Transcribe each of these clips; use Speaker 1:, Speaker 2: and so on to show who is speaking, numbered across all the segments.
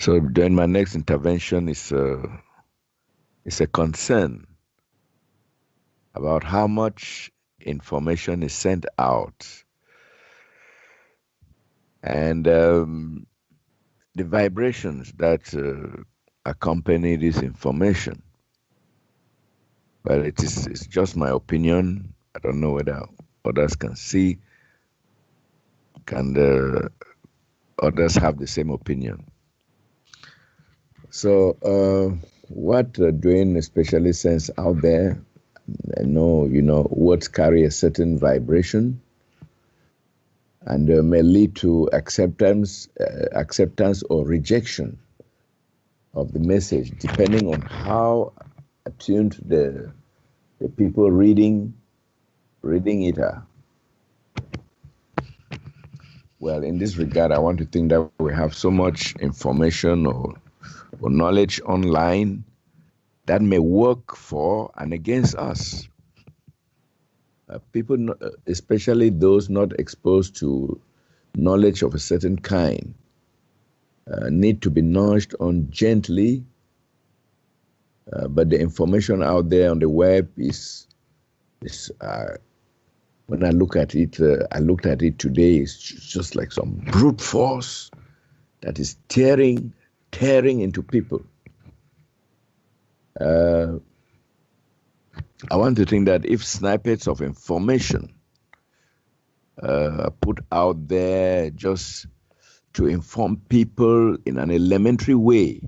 Speaker 1: So then my next intervention is a concern about how much information is sent out and the vibrations that accompany this information. But it's just my opinion. I don't know whether others can see, can others have the same opinion. So what Duane especially sends out there, I know, words carry a certain vibration and may lead to acceptance or rejection of the message, depending on how attuned the people reading it are. Well, in this regard, I want to think that we have so much information or knowledge online that may work for and against us. People, especially those not exposed to knowledge of a certain kind, need to be nudged on gently. But the information out there on the web is when I look at it, I looked at it today, it's just like some brute force that is tearing into people. I want to think that if snippets of information are put out there just to inform people in an elementary way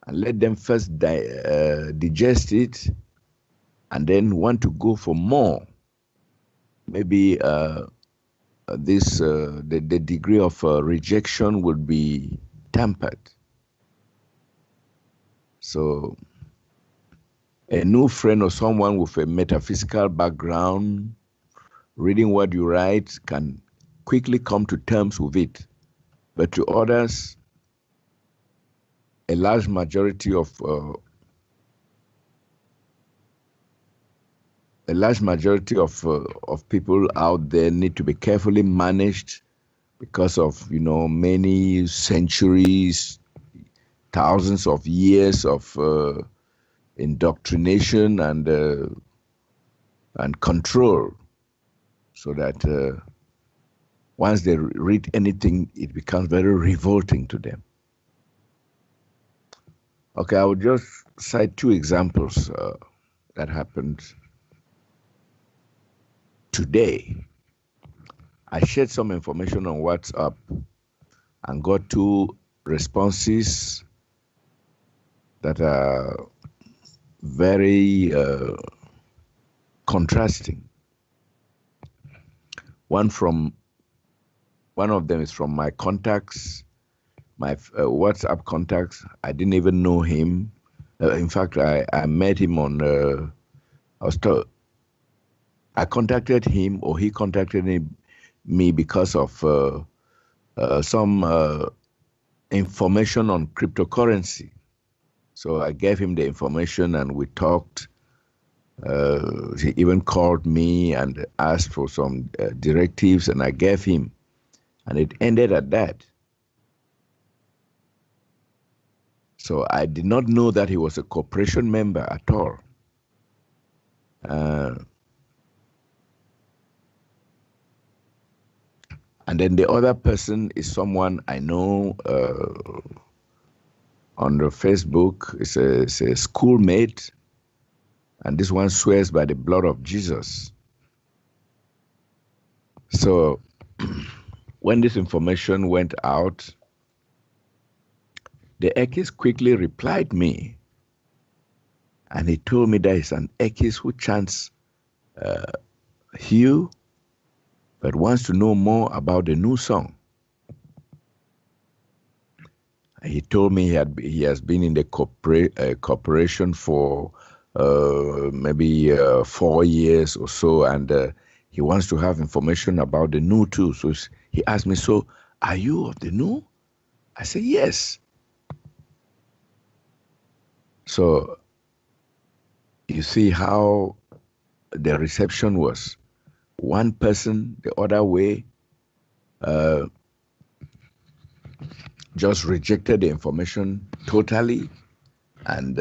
Speaker 1: and let them first digest it and then want to go for more, maybe the degree of rejection would be tempered. So a new friend or someone with a metaphysical background reading what you write can quickly come to terms with it. But to others, a large majority of people out there need to be carefully managed because of many centuries, thousands of years of indoctrination and control, so that once they read anything, it becomes very revolting to them. Okay, I will just cite two examples that happened today. I shared some information on WhatsApp and got two responses that are very contrasting. One of them is from my contacts, my WhatsApp contacts. I didn't even know him. In fact, I met him on. I contacted him, or he contacted me because of some information on cryptocurrency. So I gave him the information and we talked. He even called me and asked for some directives, and I gave him, and it ended at that. So I did not know that he was a corporation member at all. And then the other person is someone I know on the Facebook. It's a schoolmate, and this one swears by the blood of Jesus. So when this information went out, the Ekis quickly replied me, and he told me there is an Ekis who chants Hugh, but wants to know more about the new song. He told me he has been in the corporation for maybe 4 years or so, and he wants to have information about the new too. So he asked me, "So are you of the new?" I said, "Yes." So you see how the reception was. One person the other way. The just rejected the information totally, and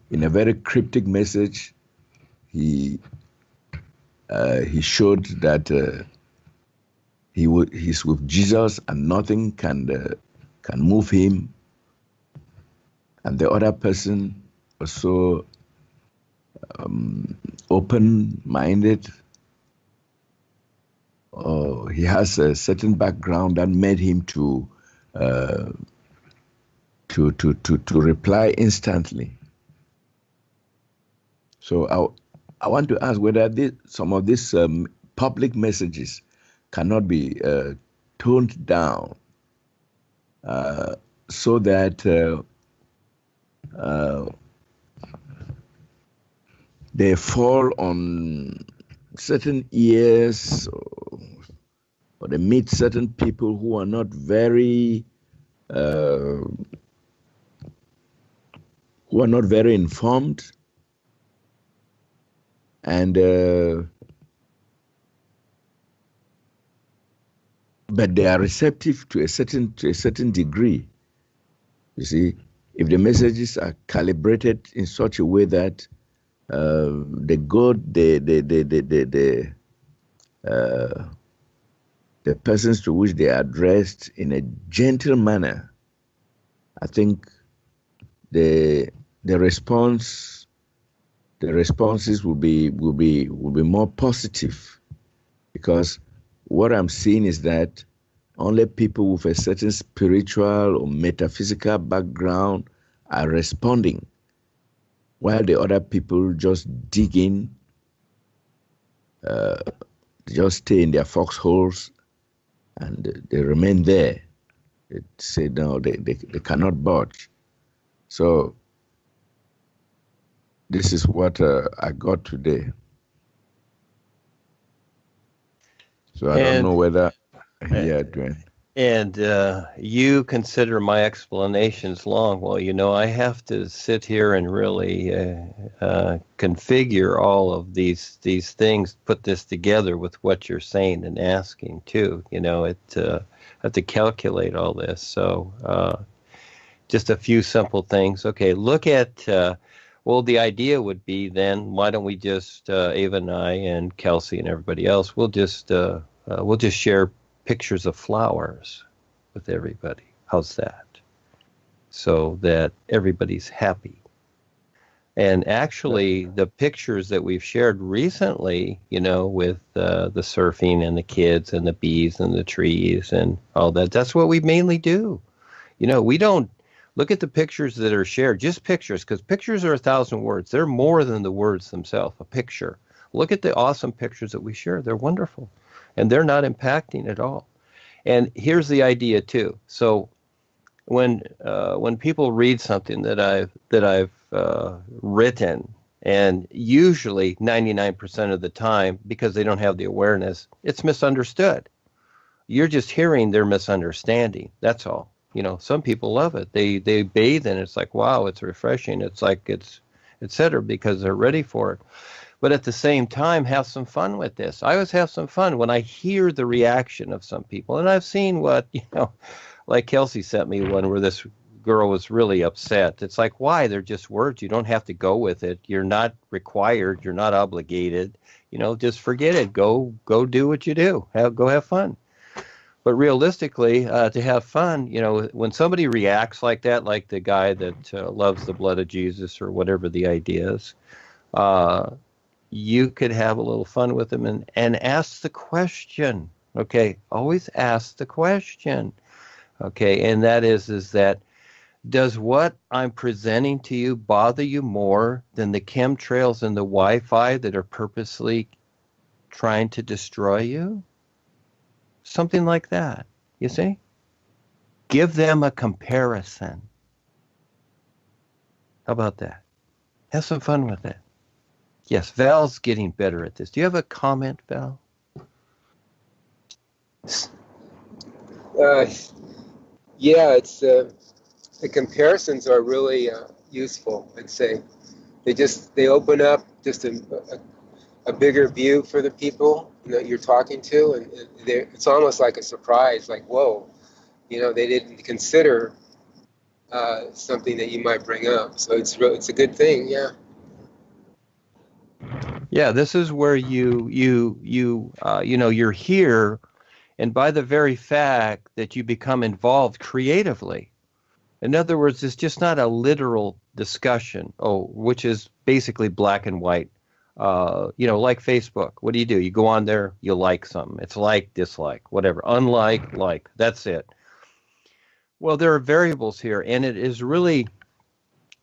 Speaker 1: in a very cryptic message, he showed that he's with Jesus and nothing can move him. And the other person was so open-minded. He has a certain background that made him to reply instantly. So I want to ask whether some of these public messages cannot be toned down so that they fall on certain ears, or they meet certain people who are not very informed, and but they are receptive to a certain degree. You see, if the messages are calibrated in such a way that the persons to which they are addressed in a gentle manner, I think the responses will be more positive, because what I'm seeing is that only people with a certain spiritual or metaphysical background are responding, while the other people just dig in, just stay in their foxholes, and they remain there. They say no, they cannot budge. So this is what I got today. So I don't know whether, yeah, Duane.
Speaker 2: And you consider my explanations long. Well, you know, I have to sit here and really configure all of these things, put this together with what you're saying and asking too. You know, I have to calculate all this. So just a few simple things. Okay, look at. Well, the idea would be then, why don't we just Ava and I and Kelsey and everybody else, we'll just share pictures of flowers with everybody. How's that? So that everybody's happy. And actually, the pictures that we've shared recently, you know, with the surfing and the kids and the bees and the trees and all that, that's what we mainly do. You know, we don't look at the pictures that are shared, just pictures, because pictures are 1,000 words. They're more than the words themselves, a picture. Look at the awesome pictures that we share. They're wonderful. And they're not impacting at all. And here's the idea too. So when people read something that I've written, and usually 99% of the time, because they don't have the awareness, it's misunderstood. You're just hearing their misunderstanding. That's all. You know, some people love it. They bathe in it. It's like, wow, it's refreshing. It's like it's et cetera, because they're ready for it. But at the same time, have some fun with this. I always have some fun when I hear the reaction of some people. And I've seen what, you know, like Kelsey sent me one where this girl was really upset. It's like, why? They're just words. You don't have to go with it. You're not required. You're not obligated. You know, just forget it. Go do what you do. Go have fun. But realistically, to have fun, you know, when somebody reacts like that, like the guy that loves the blood of Jesus or whatever the idea is, you could have a little fun with them and ask the question. Okay, always ask the question. Okay, and that is that, does what I'm presenting to you bother you more than the chemtrails and the Wi-Fi that are purposely trying to destroy you? Something like that, you see? Give them a comparison. How about that? Have some fun with it. Yes, Val's getting better at this. Do you have a comment, Val?
Speaker 3: Yeah, it's the comparisons are really useful. I'd say they open up just a bigger view for the people that you're talking to, and it's almost like a surprise. Like, whoa, they didn't consider something that you might bring up. So it's a good thing, yeah.
Speaker 2: Yeah, this is where you're here, and by the very fact that you become involved creatively. In other words, it's just not a literal discussion, which is basically black and white. Like Facebook. What do? You go on there, you like something. It's like, dislike, whatever. Unlike, like. That's it. Well, there are variables here, and it is really,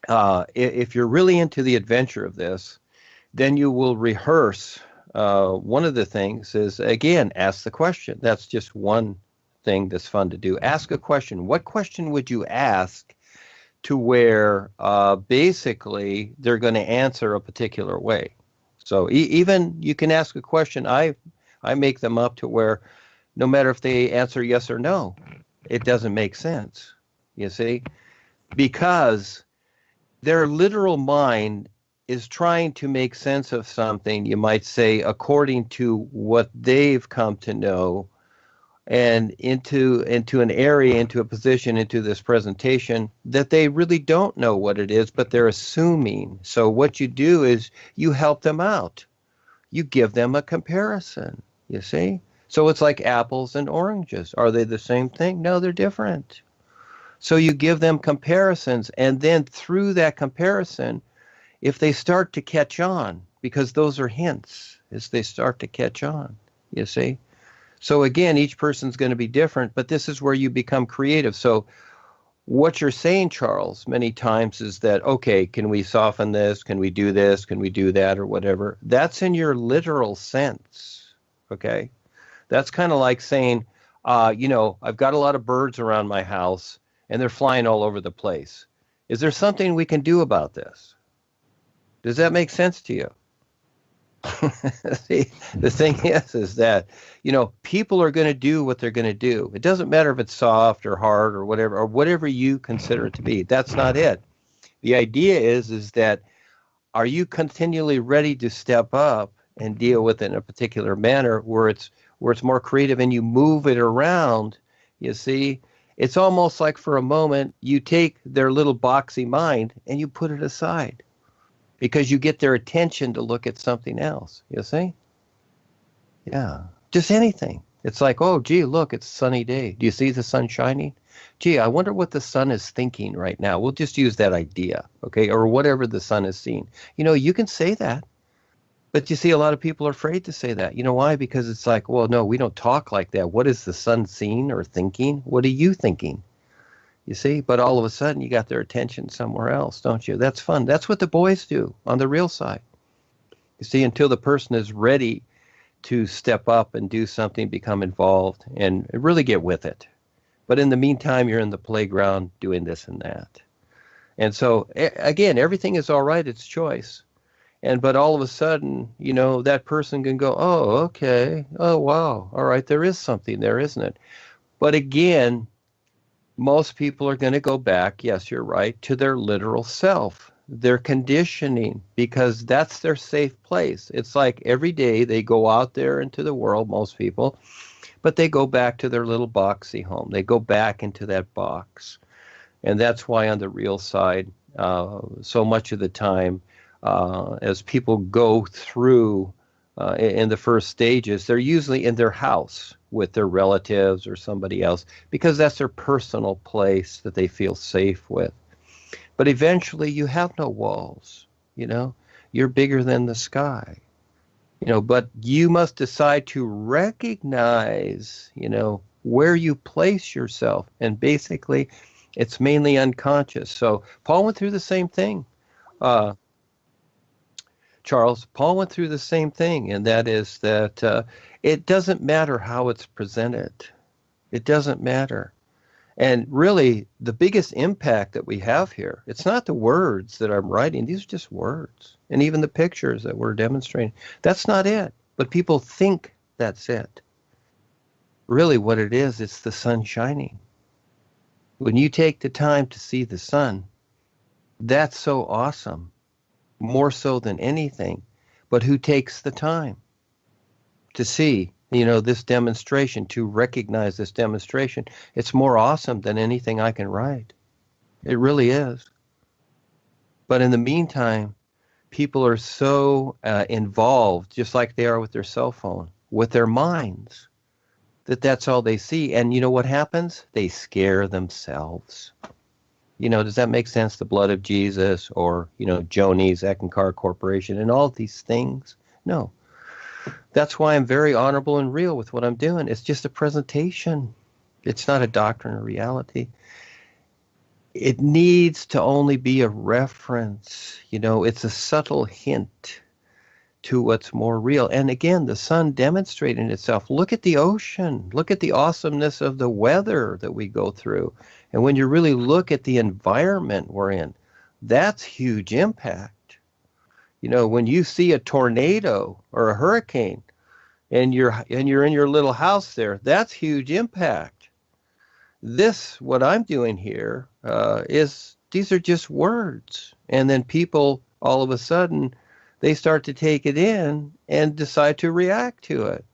Speaker 2: if you're really into the adventure of this, then you will rehearse. One of the things is, again, ask the question. That's just one thing that's fun to do. Ask a question. What question would you ask to where basically they're going to answer a particular way? So even you can ask a question. I make them up to where no matter if they answer yes or no, it doesn't make sense, you see, because their literal mind is trying to make sense of something, you might say, according to what they've come to know, and into an area, into a position, into this presentation that they really don't know what it is, but they're assuming. So what you do is you help them out. You give them a comparison, you see? So it's like apples and oranges. Are they the same thing? No, they're different. So you give them comparisons, and then through that comparison, if they start to catch on, because those are hints, as they start to catch on, you see? So again, each person's going to be different, but this is where you become creative. So what you're saying, Charles, many times is that, okay, can we soften this? Can we do this? Can we do that, or whatever? That's in your literal sense, okay? That's kind of like saying, I've got a lot of birds around my house, and they're flying all over the place. Is there something we can do about this? Does that make sense to you? See, the thing is that, people are going to do what they're going to do. It doesn't matter if it's soft or hard or whatever you consider it to be. That's not it. The idea is that, are you continually ready to step up and deal with it in a particular manner where it's more creative, and you move it around? You see, it's almost like for a moment you take their little boxy mind and you put it aside, because you get their attention to look at something else, you see? Yeah, just anything. It's like, oh, gee, look, it's a sunny day. Do you see the sun shining? Gee, I wonder what the sun is thinking right now. We'll just use that idea, okay? Or whatever the sun is seeing. You can say that, but you see, a lot of people are afraid to say that. You know why? Because it's like, well, no, we don't talk like that. What is the sun seeing or thinking? What are you thinking? You see, but all of a sudden you got their attention somewhere else, don't you? That's fun. That's what the boys do on the real side. You see, until the person is ready to step up and do something, become involved, and really get with it. But in the meantime, you're in the playground doing this and that. And so, again, everything is all right. It's choice. But all of a sudden, that person can go, oh, okay. Oh, wow. All right. There is something there, isn't it? But again, most people are going to go back, yes, you're right, to their literal self, their conditioning, because that's their safe place. It's like every day they go out there into the world, most people, but they go back to their little boxy home. They go back into that box. And that's why on the real side, so much of the time, as people go through in the first stages, they're usually in their house with their relatives or somebody else, because that's their personal place that they feel safe with. But eventually you have no walls, you're bigger than the sky, but you must decide to recognize, where you place yourself. And basically it's mainly unconscious. So Paul went through the same thing. Charles, Paul went through the same thing, and that is that it doesn't matter how it's presented. It doesn't matter. And really, the biggest impact that we have here, it's not the words that I'm writing. These are just words. And even the pictures that we're demonstrating, that's not it. But people think that's it. Really, what it is, it's the sun shining. When you take the time to see the sun, that's so awesome. More so than anything. But who takes the time to see this demonstration, to recognize this demonstration. It's more awesome than anything I can write. It really is. But in the meantime, people are so involved, just like they are with their cell phone, with their minds, that's all they see. And you know what happens? They scare themselves. Does that make sense? The blood of Jesus, or, Joni's Eckankar Corporation and all these things? No. That's why I'm very honorable and real with what I'm doing. It's just a presentation. It's not a doctrine or reality. It needs to only be a reference. It's a subtle hint to what's more real. And again, the sun demonstrating itself. Look at the ocean. Look at the awesomeness of the weather that we go through. And when you really look at the environment we're in, that's huge impact. When you see a tornado or a hurricane and you're in your little house there, that's huge impact. What I'm doing here is, these are just words. And then people, all of a sudden, they start to take it in and decide to react to it.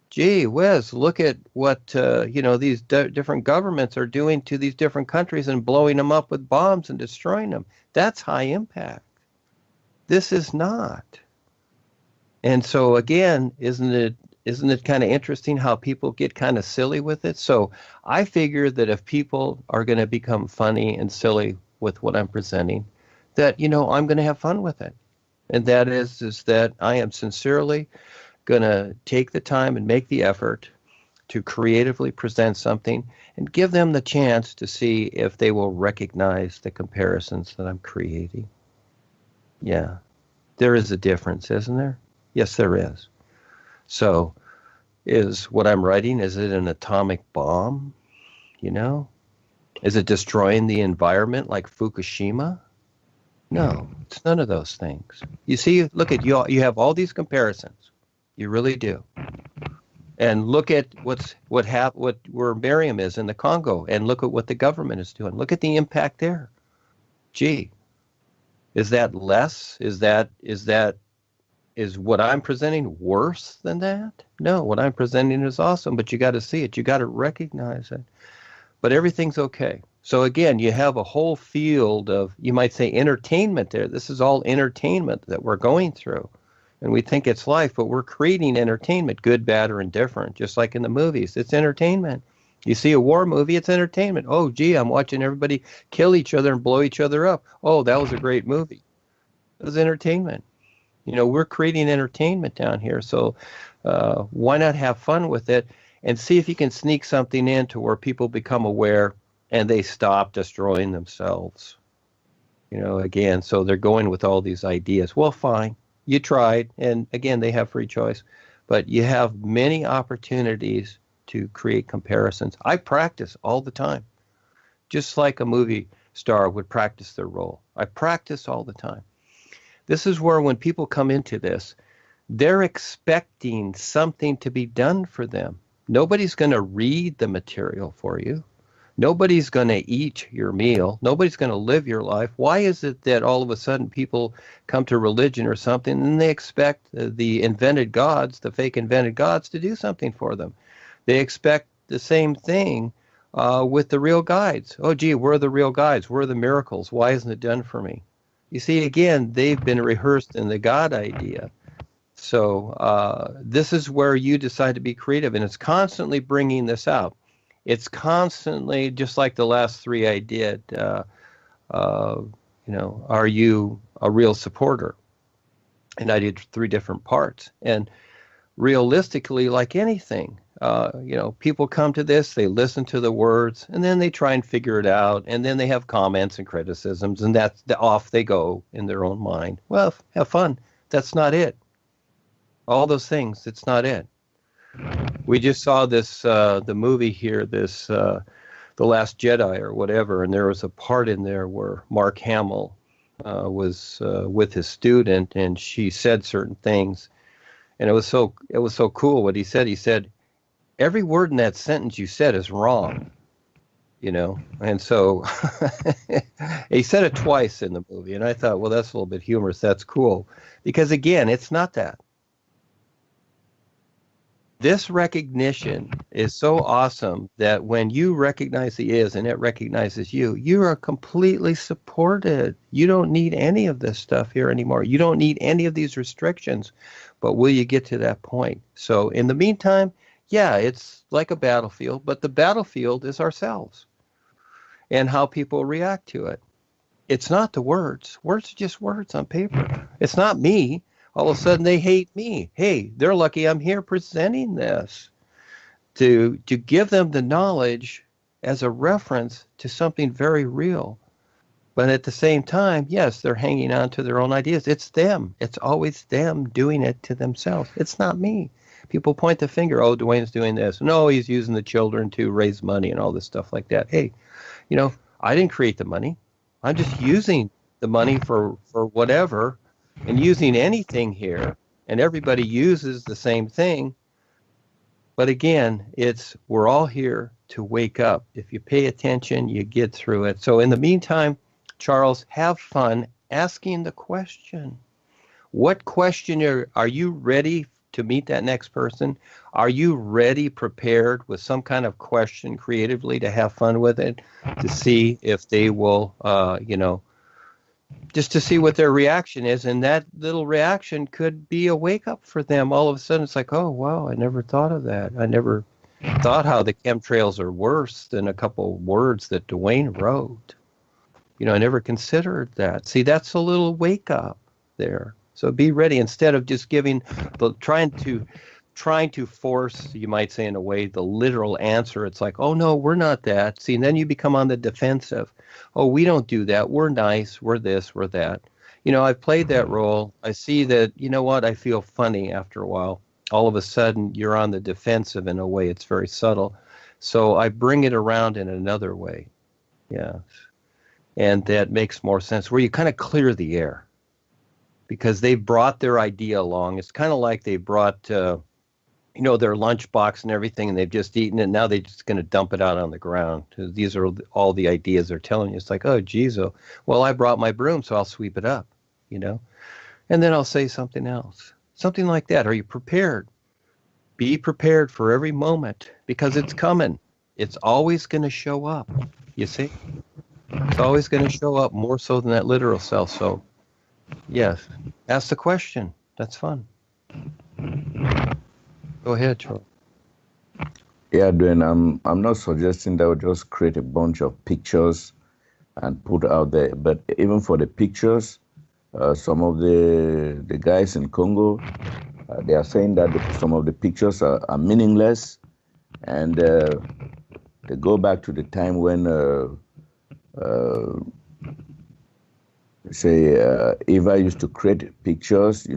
Speaker 2: Gee whiz, look at what, these different governments are doing to these different countries and blowing them up with bombs and destroying them. That's high impact. This is not. And so again, isn't it kind of interesting how people get kind of silly with it? So I figure that if people are going to become funny and silly with what I'm presenting, that, I'm going to have fun with it. And that is that I am sincerely going to take the time and make the effort to creatively present something and give them the chance to see if they will recognize the comparisons that I'm creating. Yeah, there is a difference, isn't there? Yes, there is. So is what I'm writing, is it an atomic bomb? Is it destroying the environment like Fukushima? No, it's none of those things. You see, look at you have all these comparisons. You really do. And look at where Miriam is in the Congo, and look at what the government is doing. Look at the impact there. Gee, is that less? Is what I'm presenting worse than that? No, what I'm presenting is awesome, but you got to see it. You got to recognize it. But everything's okay. So again, you have a whole field of, you might say, entertainment there. This is all entertainment that we're going through. And we think it's life, but we're creating entertainment, good, bad, or indifferent, just like in the movies. It's entertainment. You see a war movie, it's entertainment. Oh, gee, I'm watching everybody kill each other and blow each other up. Oh, that was a great movie. It was entertainment. We're creating entertainment down here. So why not have fun with it and see if you can sneak something in to where people become aware and they stop destroying themselves. Again, so they're going with all these ideas. Well, fine. You tried. And again, they have free choice. But you have many opportunities to create comparisons. I practice all the time, just like a movie star would practice their role. I practice all the time. This is where when people come into this, they're expecting something to be done for them. Nobody's going to read the material for you. Nobody's going to eat your meal. Nobody's going to live your life. Why is it that all of a sudden people come to religion or something and they expect the invented gods, the fake invented gods, to do something for them? They expect the same thing with the real guides. Oh, gee, where are the real guides? Where are the miracles? Why isn't it done for me? You see, again, they've been rehearsed in the God idea. So this is where you decide to be creative, and it's constantly bringing this out. It's constantly, just like the last three I did, are you a real supporter? And I did 3 different parts. And realistically, like anything, people come to this, they listen to the words, and then they try and figure it out, and then they have comments and criticisms, and that's off they go in their own mind. Well, have fun. That's not it. All those things, it's not it. We just saw this, the movie here, The Last Jedi or whatever, and there was a part in there where Mark Hamill was with his student, and she said certain things, and it was so cool what he said. He said, every word in that sentence you said is wrong, and so he said it twice in the movie, and I thought, well, that's a little bit humorous. That's cool, because again, it's not that. This recognition is so awesome that when you recognize the is and it recognizes you, you are completely supported. You don't need any of this stuff here anymore. You don't need any of these restrictions. But will you get to that point? So in the meantime, yeah, it's like a battlefield, but the battlefield is ourselves and how people react to it. It's not the words. Words are just words on paper. It's not me. All of a sudden they hate me. Hey, they're lucky I'm here presenting this to give them the knowledge as a reference to something very real. But at the same time, yes, they're hanging on to their own ideas. It's them. It's always them doing it to themselves. It's not me. People point the finger, oh, Duane's doing this. No, he's using the children to raise money and all this stuff like that. Hey, I didn't create the money. I'm just using the money for whatever and using anything here. And everybody uses the same thing. But again, we're all here to wake up. If you pay attention, you get through it. So in the meantime, Charles, have fun asking the question. What question are you ready to meet that next person? Are you ready, prepared with some kind of question creatively to have fun with it, to see if they will, just to see what their reaction is? And that little reaction could be a wake up for them. All of a sudden, it's like, oh, wow, I never thought of that. I never thought how the chemtrails are worse than a couple of words that Duane wrote. I never considered that. See, that's a little wake up there. So be ready instead of just trying to force, you might say in a way, the literal answer. It's like, oh no, we're not that. See, and then you become on the defensive. Oh, we don't do that. We're nice. We're this. We're that. I've played that role. I see that. You know what? I feel funny after a while. All of a sudden, you're on the defensive in a way. It's very subtle. So I bring it around in another way. Yeah. And that makes more sense, where you kind of clear the air because they've brought their idea along. It's kind of like they brought, their lunchbox and everything, and they've just eaten it. Now they're just going to dump it out on the ground. These are all the ideas they're telling you. It's like, oh, geez, well, I brought my broom, so I'll sweep it up, and then I'll say something else, something like that. Are you prepared? Be prepared for every moment because it's coming. It's always going to show up, you see? It's always going to show up more so than that literal self. So, yes, ask the question. That's fun. Go ahead, Charles.
Speaker 1: Yeah, Duane, I'm not suggesting that we just create a bunch of pictures and put out there. But even for the pictures, some of the guys in Congo, they are saying that some of the pictures are meaningless, and they go back to the time when. Eva used to create pictures,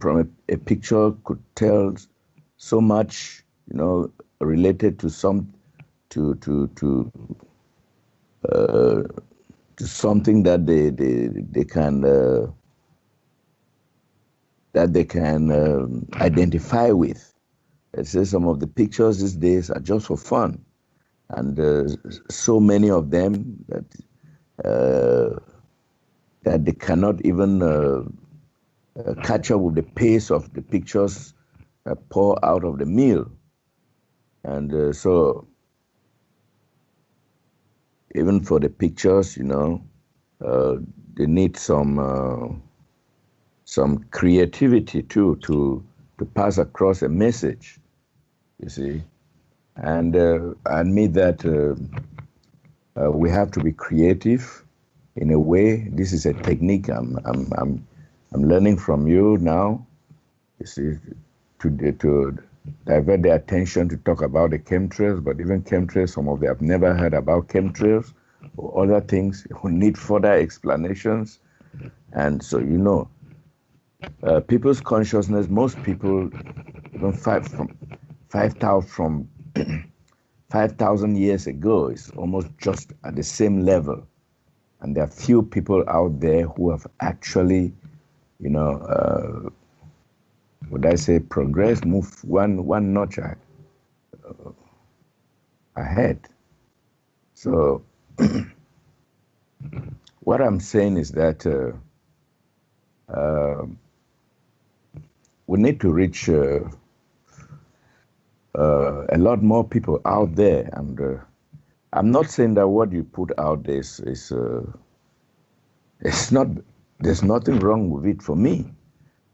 Speaker 1: from a picture could tell so much, related to something that they can identify with. Let's say some of the pictures these days are just for fun. And so many of them that they cannot even catch up with the pace of the pictures that pour out of the mill. And so even for the pictures, they need some creativity too to pass across a message, you see. And I admit that we have to be creative in a way. This is a technique I'm learning from you now. You see, to divert their attention to talk about the chemtrails, but even chemtrails, some of them have never heard about chemtrails or other things who need further explanations. And so, people's consciousness, most people, even 5,000 years ago is almost just at the same level. And there are few people out there who have actually, progressed, moved one notch ahead. So what I'm saying is that we need to reach a lot more people out there. And I'm not saying that what you put out there is it's not. There's nothing wrong with it for me.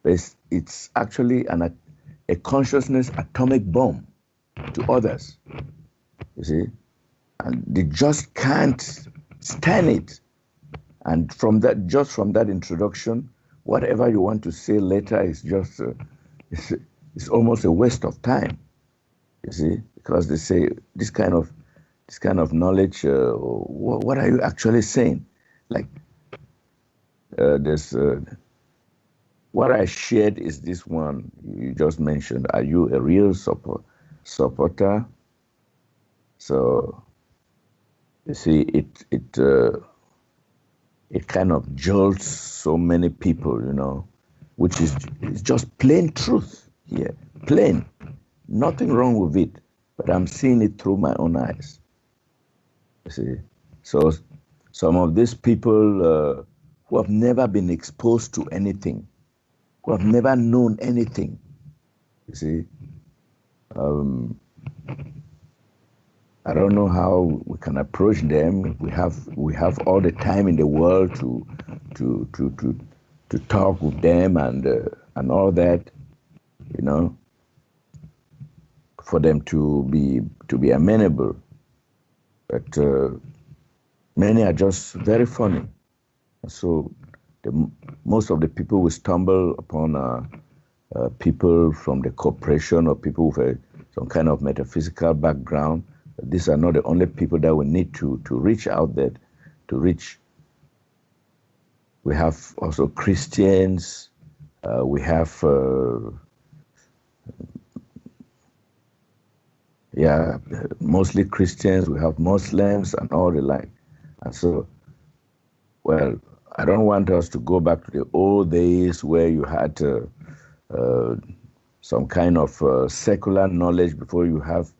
Speaker 1: It's actually a consciousness atomic bomb to others. You see, and they just can't stand it. And just from that introduction, whatever you want to say later is just it's almost a waste of time. You see, because they say this kind of knowledge. What are you actually saying? Like there's what I shared is this one you just mentioned. Are you a real supporter? So you see, it kind of jolts so many people, which is it's just plain truth here, plain, nothing wrong with it, but I'm seeing it through my own eyes. You see, so some of these people who have never been exposed to anything, who have never known anything, you see, I don't know how we can approach them. We have all the time in the world to talk with them and all that, for them to be amenable. But many are just very funny. So most of the people we stumble upon are people from the corporation or people with some kind of metaphysical background. These are not the only people that we need to reach out there, to reach. We have also Christians, we have, mostly Christians, we have Muslims and all the like. And so, well, I don't want us to go back to the old days where you had some kind of secular knowledge before you have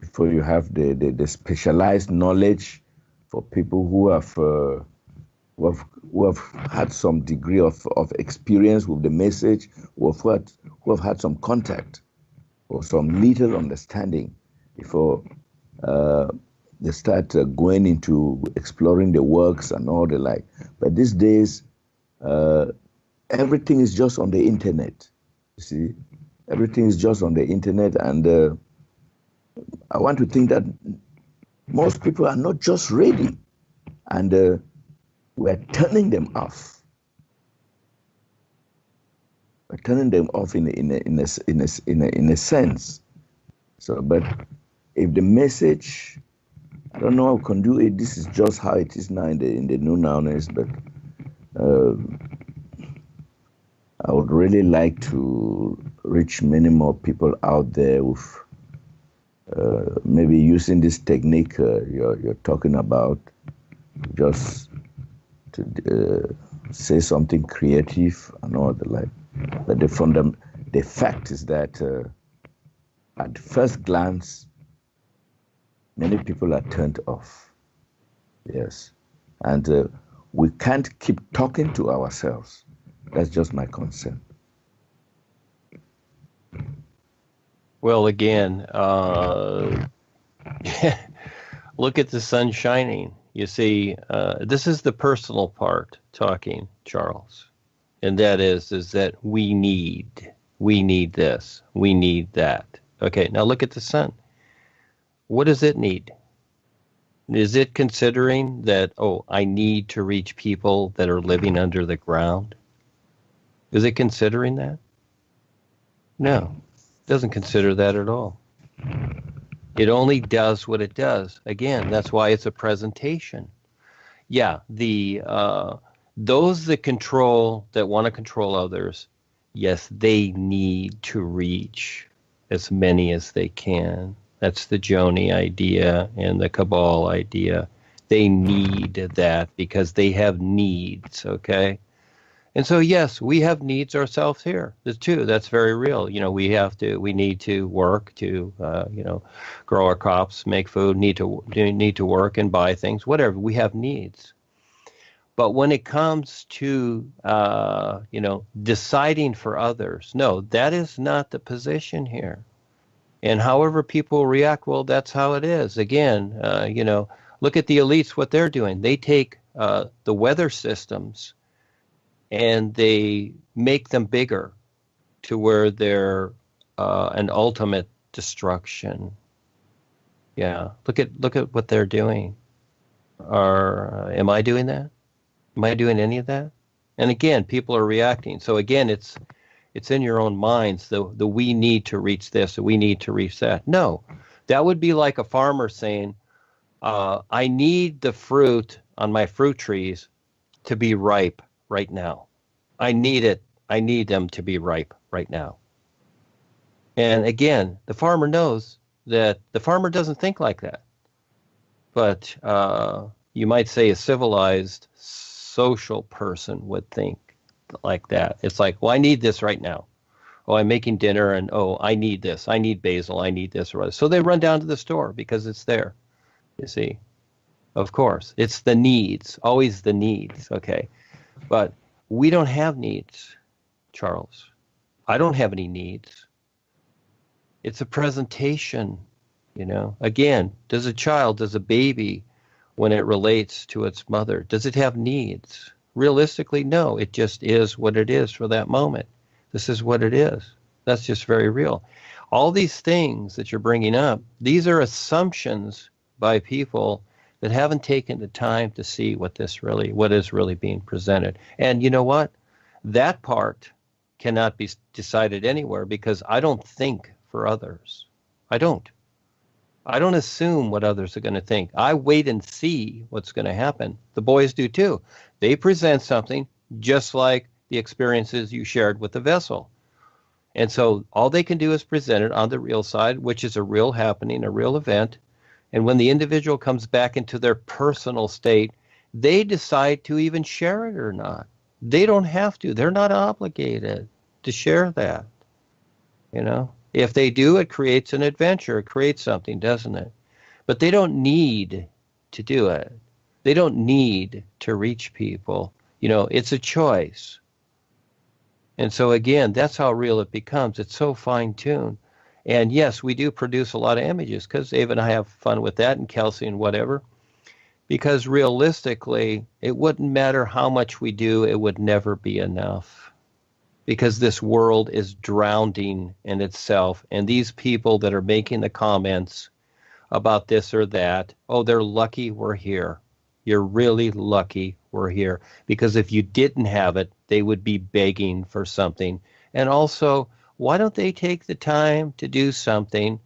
Speaker 1: the specialized knowledge for people who have had some degree of experience with the message, who have had some contact or some little understanding before they start going into exploring the works and all the like. But these days, everything is just on the internet. You see, everything is just on the internet, and I want to think that most people are not just ready, and we're turning them off. We're turning them off in a sense. So, but if the message, I don't know how we can do it. This is just how it is now in the new nowness. But I would really like to reach many more people out there with. Maybe using this technique you're talking about, just to say something creative and all the like. But the fact is that at first glance, many people are turned off. Yes, and we can't keep talking to ourselves. That's just my concern.
Speaker 2: Well, again, look at the sun shining. You see, this is the personal part talking, Charles, and that is that we need this, we need that. Okay, now look at the sun. What does it need? Is it considering that, I need to reach people that are living under the ground? Is it considering that? No. Doesn't consider that at all. It only does what it does. Again, that's why it's a presentation. Yeah, those that want to control others, yes, they need to reach as many as they can. That's the Joni idea and the Cabal idea. They need that because they have needs, okay? And so, yes, we have needs ourselves here too. That's very real. We need to work to, grow our crops, make food, need to work and buy things, whatever. We have needs. But when it comes to, deciding for others, no, that is not the position here. And however people react, well, that's how it is. Again, look at the elites, what they're doing. They take the weather systems and they make them bigger to where they're an ultimate destruction. Yeah, look at what they're doing. Am I doing that? Am I doing any of that? And again, people are reacting. So again, it's in your own minds. The we need to reach this, we need to reach that. No, that would be like a farmer saying, I need the fruit on my fruit trees to be ripe right now. I need it. I need them to be ripe right now. And again, the farmer knows that the farmer doesn't think like that. But you might say a civilized social person would think like that. It's like, well, I need this right now. Oh, I'm making dinner, and oh, I need this. I need basil. I need this or other. So they run down to the store because it's there. You see, of course, it's the needs, always the needs. Okay, but we don't have needs, Charles. I don't have any needs. It's a presentation, Again, does a baby, when it relates to its mother, does it have needs? Realistically, no. It just is what it is for that moment. This is what it is. That's just very real. All these things that you're bringing up, these are assumptions by people that haven't taken the time to see what is really being presented. And you know what? That part cannot be decided anywhere because I don't think for others. I don't assume what others are going to think. I wait and see what's going to happen. The boys do too. They present something just like the experiences you shared with the vessel. And so all they can do is present it on the real side, which is a real happening, a real event. And when the individual comes back into their personal state, they decide to even share it or not. They don't have to. They're not obligated to share that. If they do, it creates an adventure. It creates something, doesn't it? But they don't need to do it. They don't need to reach people. It's a choice. And so again, that's how real it becomes. It's so fine-tuned. And yes, we do produce a lot of images because Ava and I have fun with that, and Kelsey and whatever. Because realistically, it wouldn't matter how much we do, it would never be enough. Because this world is drowning in itself. And these people that are making the comments about this or that, oh, they're lucky we're here. You're really lucky we're here. Because if you didn't have it, they would be begging for something. And also, why don't they take the time to do something?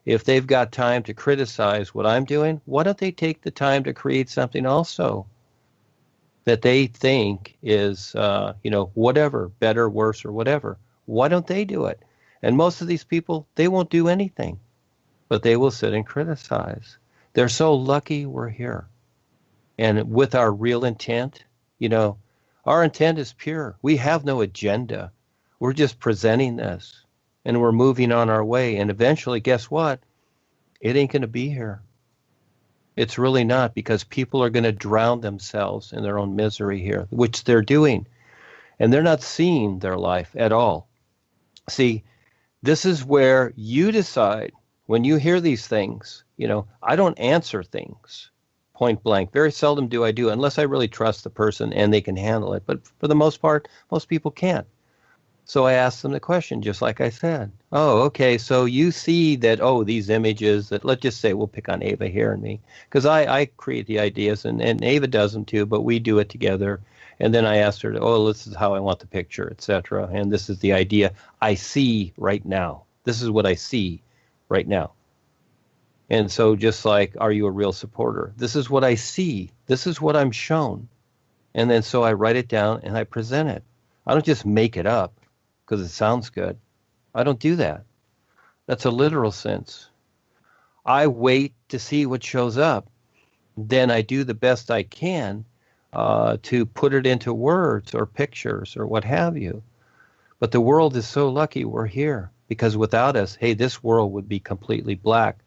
Speaker 2: If they've got time to criticize what I'm doing, why don't they take the time to create something also that they think is, whatever, better, worse, or whatever? Why don't they do it? And most of these people, they won't do anything, but they will sit and criticize. They're so lucky we're here. And with our real intent, our intent is pure. We have no agenda. We're just presenting this, and we're moving on our way. And eventually, guess what? It ain't going to be here. It's really not, because people are going to drown themselves in their own misery here, which they're doing. And they're not seeing their life at all. See, this is where you decide when you hear these things. I don't answer things point blank. Very seldom do I do, unless I really trust the person and they can handle it. But for the most part, most people can't. So I asked them the question, just like I said. Oh, okay, so you see that, these images that, let's just say, we'll pick on Ava here and me, because I create the ideas, and Ava does them too, but we do it together. And then I asked her, this is how I want the picture, etc. And this is the idea I see right now. This is what I see right now. And so just like, are you a real supporter? This is what I see. This is what I'm shown. And then so I write it down and I present it. I don't just make it up because it sounds good. I don't do that. That's a literal sense. I wait to see what shows up. Then I do the best I can to put it into words or pictures or what have you. But the world is so lucky we're here, because without us, this world would be completely black.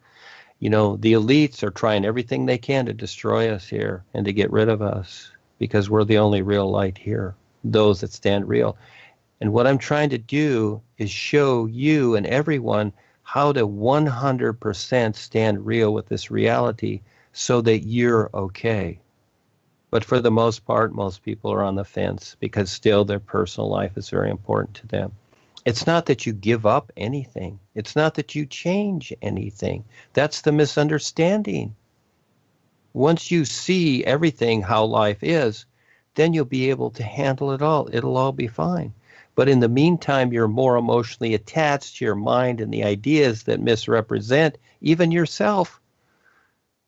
Speaker 2: The elites are trying everything they can to destroy us here and to get rid of us, because we're the only real light here, those that stand real. And what I'm trying to do is show you and everyone how to 100% stand real with this reality so that you're okay. But for the most part, most people are on the fence because still their personal life is very important to them. It's not that you give up anything. It's not that you change anything. That's the misunderstanding. Once you see everything how life is, then you'll be able to handle it all. It'll all be fine. But in the meantime, you're more emotionally attached to your mind and the ideas that misrepresent even yourself,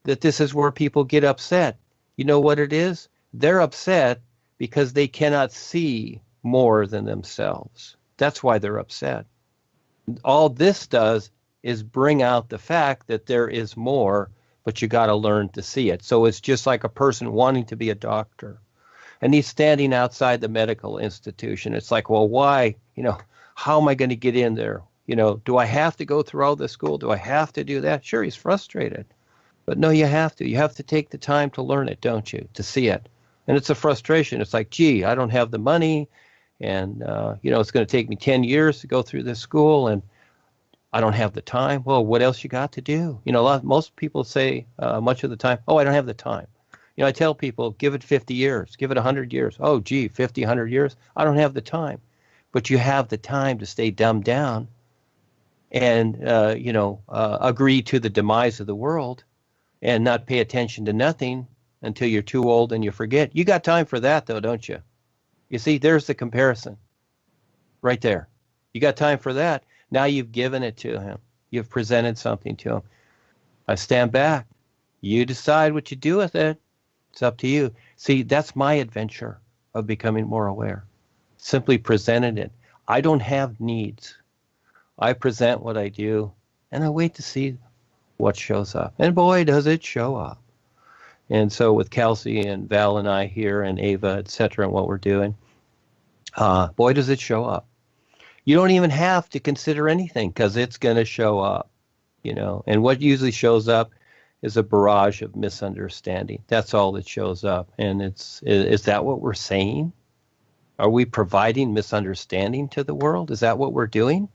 Speaker 2: that this is where people get upset. You know what it is? They're upset because they cannot see more than themselves. That's why they're upset. All this does is bring out the fact that there is more, but you got to learn to see it. So it's just like a person wanting to be a doctor, and he's standing outside the medical institution. It's like, well, why? How am I going to get in there? Do I have to go through all this school? Do I have to do that? Sure, he's frustrated. But no, you have to. You have to take the time to learn it, don't you? To see it. And it's a frustration. It's like, gee, I don't have the money. And, it's going to take me 10 years to go through this school. And I don't have the time. Well, what else you got to do? Most people say much of the time, oh, I don't have the time. I tell people, give it 50 years, give it 100 years. Oh, gee, 50, 100 years. I don't have the time. But you have the time to stay dumbed down and, agree to the demise of the world and not pay attention to nothing until you're too old and you forget. You got time for that, though, don't you? You see, there's the comparison right there. You got time for that. Now you've given it to him. You've presented something to him. I stand back. You decide what you do with it. It's up to you. See, that's my adventure of becoming more aware. Simply presented it. I don't have needs. I present what I do, and I wait to see what shows up. And boy, does it show up. And so with Kelsey and Val and I here and Ava, et cetera, and what we're doing, boy, does it show up. You don't even have to consider anything because it's going to show up, And what usually shows up is a barrage of misunderstanding. That's all that shows up. And is that what we're saying? Are we providing misunderstanding to the world? Is that what we're doing?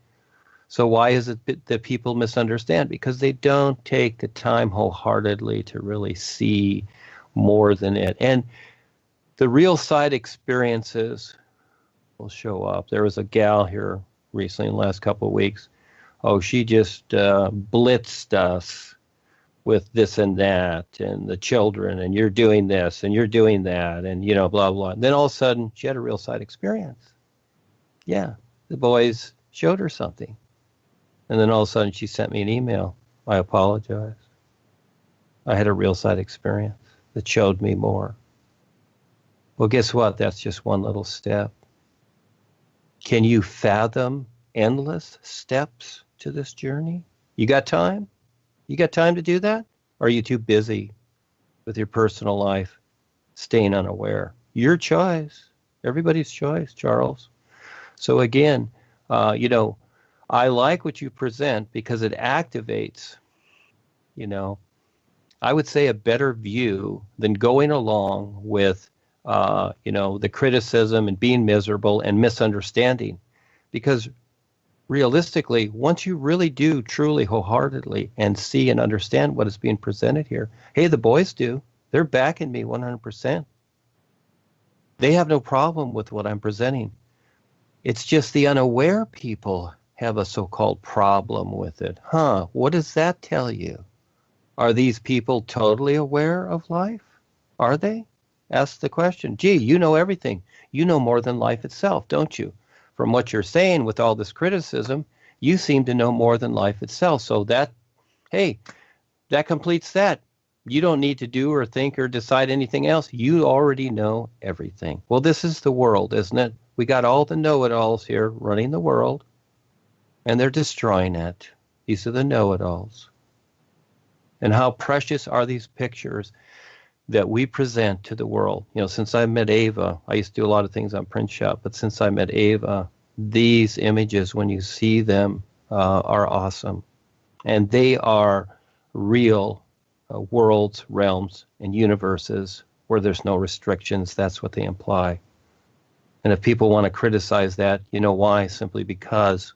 Speaker 2: So why is it that people misunderstand? Because they don't take the time wholeheartedly to really see more than it. And the real side experiences will show up. There was a gal here recently in the last couple of weeks. Oh, she just blitzed us with this and that and the children, and you're doing this and you're doing that, and blah, blah. And then all of a sudden she had a real side experience. Yeah, the boys showed her something. And then all of a sudden she sent me an email. I apologize. I had a real side experience that showed me more. Well, guess what? That's just one little step. Can you fathom endless steps to this journey? You got time? You got time to do that? Or are you too busy with your personal life, staying unaware? Your choice. Everybody's choice, Charles. So again, I like what you present because it activates, I would say a better view than going along with, the criticism and being miserable and misunderstanding. Because realistically, once you really do truly wholeheartedly and see and understand what is being presented here, hey, the boys do. They're backing me 100%. They have no problem with what I'm presenting. It's just the unaware people have a so-called problem with it. What does that tell you? Are these people totally aware of life? Are they? Ask the question. Gee, you know everything. You know more than life itself, don't you? From what you're saying with all this criticism, you seem to know more than life itself. So that completes that. You don't need to do or think or decide anything else. You already know everything. Well, this is the world, isn't it? We got all the know-it-alls here running the world. And they're destroying it. These are the know-it-alls. And how precious are these pictures that we present to the world? Since I met Ava, I used to do a lot of things on Print Shop, but since I met Ava, these images, when you see them, are awesome. And they are real worlds, realms, and universes where there's no restrictions. That's what they imply. And if people want to criticize that, you know why? Simply because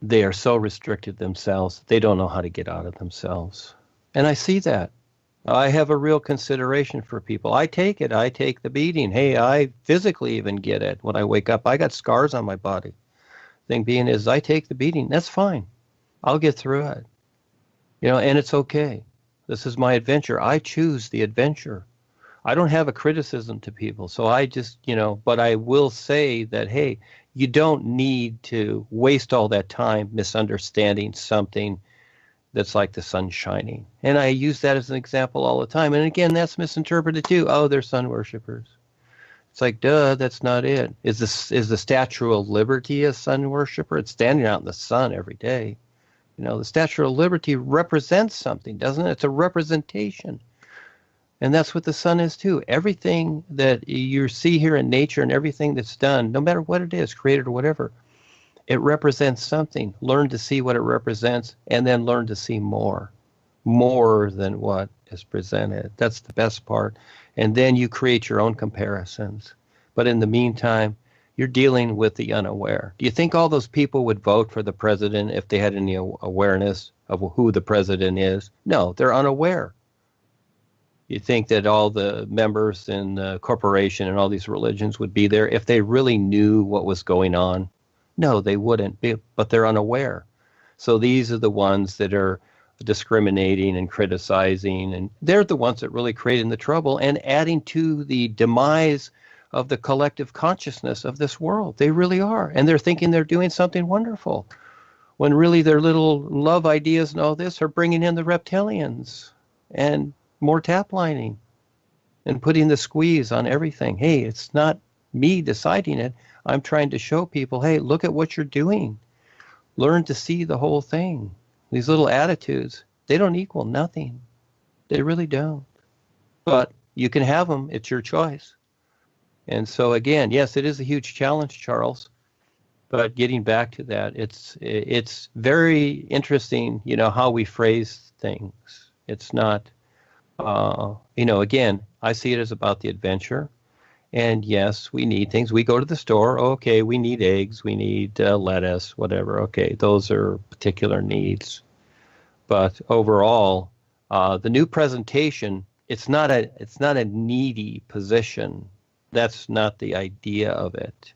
Speaker 2: they are so restricted themselves, they don't know how to get out of themselves. And I see that. I have a real consideration for people. I take it. I take the beating. Hey, I physically even get it. When I wake up, I got scars on my body. Thing being is I take the beating. That's fine. I'll get through it. And it's okay. This is my adventure. I choose the adventure. I don't have a criticism to people. So I just, but I will say that, hey, you don't need to waste all that time misunderstanding something that's like the sun shining. And I use that as an example all the time. And again, that's misinterpreted too. Oh, they're sun worshipers. It's like, duh, that's not it. Is the Statue of Liberty a sun worshiper? It's standing out in the sun every day. The Statue of Liberty represents something, doesn't it? It's a representation. And that's what the sun is too. Everything that you see here in nature and everything that's done, no matter what it is, created or whatever, it represents something. Learn to see what it represents and then learn to see more than what is presented. That's the best part. And then you create your own comparisons. But in the meantime, you're dealing with the unaware. Do you think all those people would vote for the president if they had any awareness of who the president is? No, they're unaware. You think that all the members in the corporation and all these religions would be there if they really knew what was going on? No, they wouldn't be, but they're unaware. So these are the ones that are discriminating and criticizing, and they're the ones that really creating the trouble and adding to the demise of the collective consciousness of this world. They really are. And they're thinking they're doing something wonderful, when really their little love ideas and all this are bringing in the reptilians and more tap lining and putting the squeeze on everything. Hey, it's not me deciding it. I'm trying to show people, hey, look at what you're doing. Learn to see the whole thing. These little attitudes, they don't equal nothing. They really don't. But you can have them. It's your choice. And so again, yes, it is a huge challenge, Charles. But getting back to that, it's very interesting, how we phrase things. It's not, again, I see it as about the adventure. And yes, we need things. We go to the store. Okay, we need eggs. We need lettuce, whatever. Okay, those are particular needs. But overall, the new presentation, it's not a needy position. That's not the idea of it.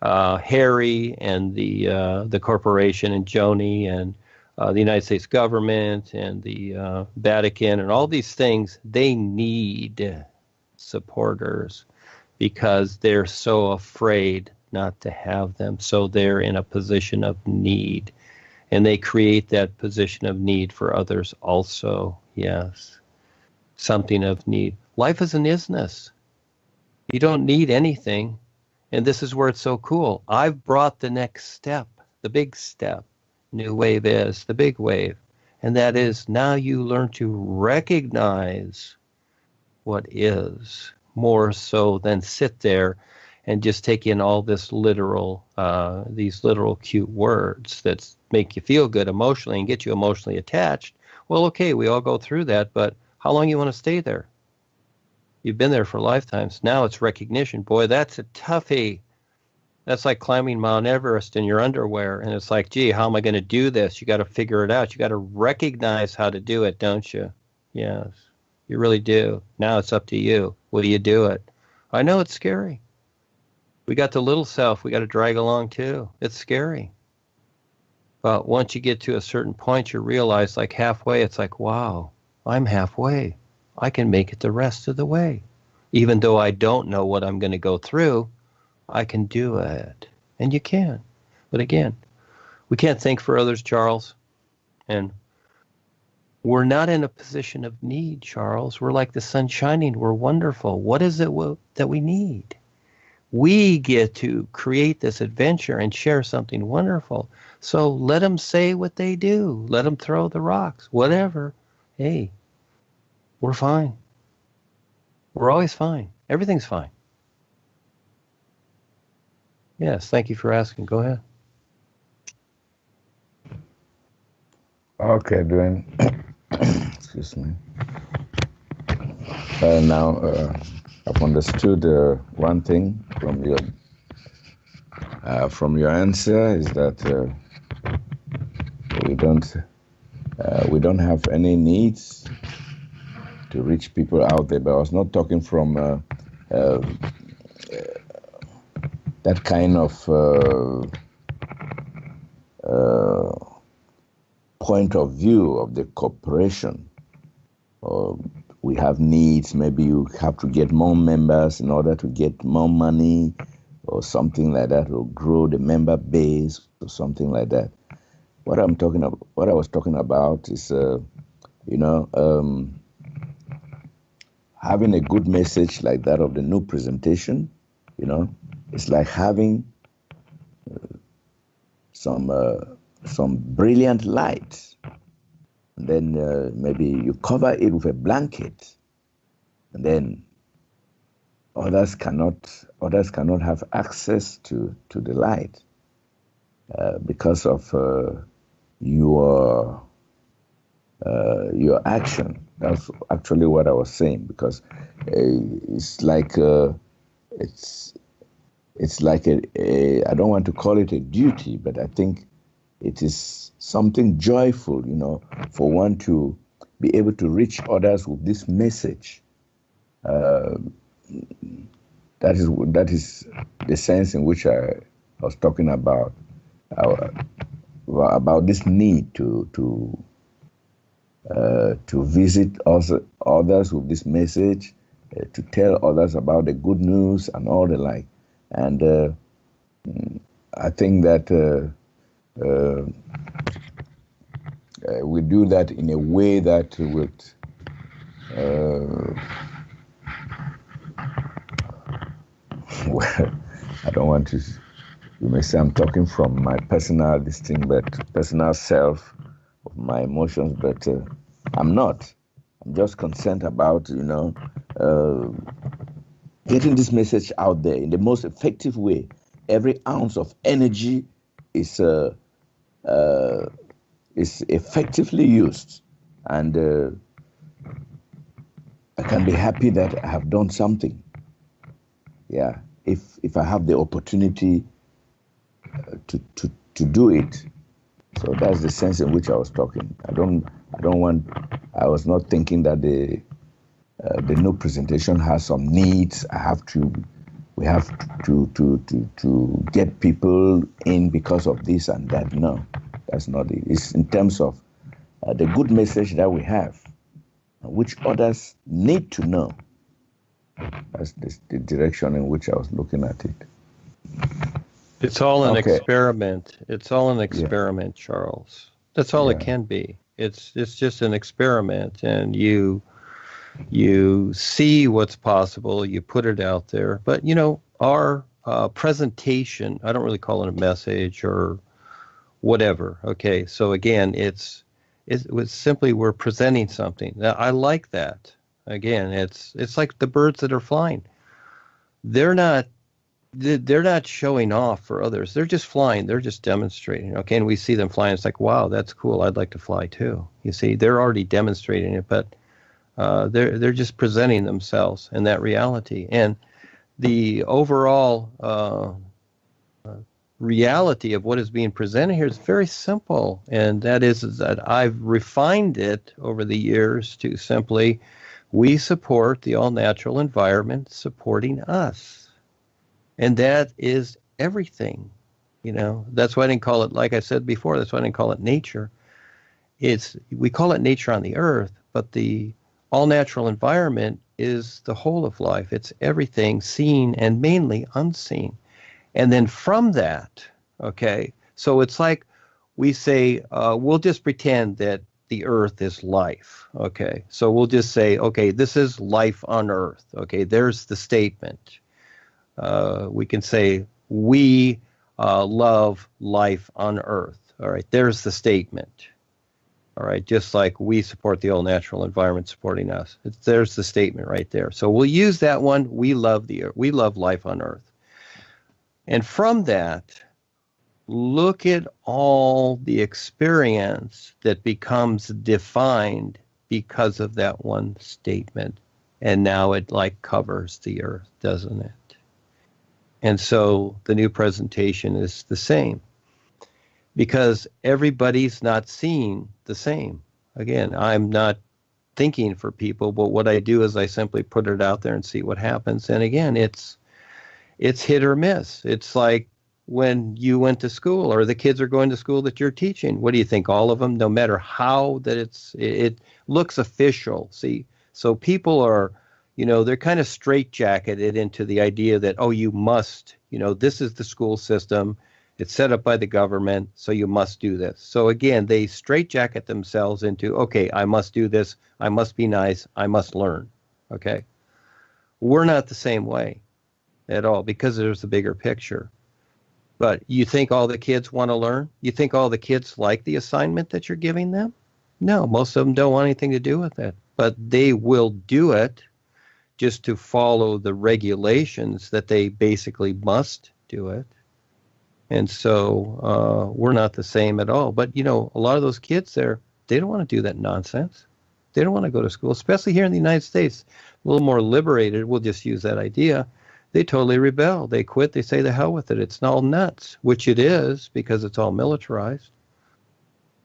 Speaker 2: Harry and the corporation and Joni and the United States government and the Vatican and all these things, they need supporters because they're so afraid not to have them. So they're in a position of need. And they create that position of need for others also. Yes. Something of need. Life is an isness. You don't need anything. And this is where it's so cool. I've brought the next step, the big step. New wave is the big wave. And that is now you learn to recognize what is more so than sit there and just take in all this literal, these literal cute words that make you feel good emotionally and get you emotionally attached. Well, okay, we all go through that, but how long you want to stay there? You've been there for lifetimes. Now it's recognition. Boy, that's a toughie. That's like climbing Mount Everest in your underwear. And it's like, gee, how am I going to do this? You got to figure it out. You got to recognize how to do it, don't you? Yes, you really do. Now it's up to you. Will you do it? I know it's scary. We got the little self we got to drag along too. It's scary. But once you get to a certain point, you realize like halfway, it's like, wow, I'm halfway. I can make it the rest of the way. Even though I don't know what I'm going to go through, I can do it. And you can. But again, we can't think for others, Charles. And we're not in a position of need, Charles. We're like the sun shining. We're wonderful. What is it that we need? We get to create this adventure and share something wonderful. So let them say what they do. Let them throw the rocks, whatever. Hey, we're fine. We're always fine. Everything's fine. Yes, thank you for asking. Go ahead.
Speaker 1: Okay, Duane. Excuse me. Now, I've understood one thing from your answer is that we don't have any needs to reach people out there. But I was not talking from that kind of point of view of the corporation. We have needs. Maybe you have to get more members in order to get more money, or something like that, or grow the member base, or something like that. What I was talking about is, having a good message like that of the new presentation. It's like having some brilliant light. And then maybe you cover it with a blanket, and then others cannot have access to the light because of your action. That's actually what I was saying, because it's like I don't want to call it a duty, but I think it is something joyful, for one to be able to reach others with this message. That is the sense in which I was talking about this need to visit also others with this message, to tell others about the good news and all the like. And I think that we do that in a way that would well, I don't want to, you may say I'm talking from my personal personal self, of my emotions, but I'm not. I'm just concerned about, getting this message out there in the most effective way. Every ounce of energy is effectively used, and I can be happy that I have done something. Yeah, if I have the opportunity to do it. So that's the sense in which I was talking. I was not thinking that the new presentation has some needs. We have to get people in because of this and that. No, that's not it. It's in terms of the good message that we have, which others need to know. That's the direction in which I was looking at it.
Speaker 2: It's all an experiment. It's all an experiment, yeah. Charles. That's all it can be. It's just an experiment, and you see what's possible. You put it out there. But our presentation, I don't really call it a message or whatever. Okay, so again, it was simply we're presenting something. Now, I like that. Again, it's like the birds that are flying. They're not showing off for others. They're just flying. They're just demonstrating. Okay, and we see them flying. It's like, wow, that's cool. I'd like to fly too. You see, they're already demonstrating it, but they're just presenting themselves in that reality. And the overall reality of what is being presented here is very simple, and that is that I've refined it over the years to simply, we support the all-natural environment supporting us. And that is everything. That's why I didn't call it, like I said before, that's why I didn't call it nature. We call it nature on the earth, but the all-natural environment is the whole of life. It's everything seen and mainly unseen. And then from that, okay, so it's like we say, we'll just pretend that the earth is life. Okay, so we'll just say, okay, this is life on earth. Okay, there's the statement. We can say, we love life on earth. All right, there's the statement. All right, just like we support the all-natural environment supporting us. There's the statement right there. So we'll use that one. We love the earth. We love life on earth. And from that, look at all the experience that becomes defined because of that one statement. And now it like covers the earth, doesn't it? And so the new presentation is the same. because everybody's not seeing the same. Again, I'm not thinking for people, but what I do is I simply put it out there and see what happens. And again, it's hit or miss. It's like when you went to school, or the kids are going to school that you're teaching. What do you think? All of them, no matter how that it looks official. See, so people are, they're kind of straitjacketed into the idea that, oh, you must, this is the school system. It's set up by the government, so you must do this. So again, they straitjacket themselves into, okay, I must do this. I must be nice. I must learn. Okay. We're not the same way at all, because there's a bigger picture. But you think all the kids want to learn? You think all the kids like the assignment that you're giving them? No, most of them don't want anything to do with it. But they will do it just to follow the regulations that they basically must do it. And so we're not the same at all. But, a lot of those kids there, they don't want to do that nonsense. They don't want to go to school, especially here in the United States. A little more liberated, we'll just use that idea. They totally rebel. They quit. They say the hell with it. It's all nuts, which it is, because it's all militarized.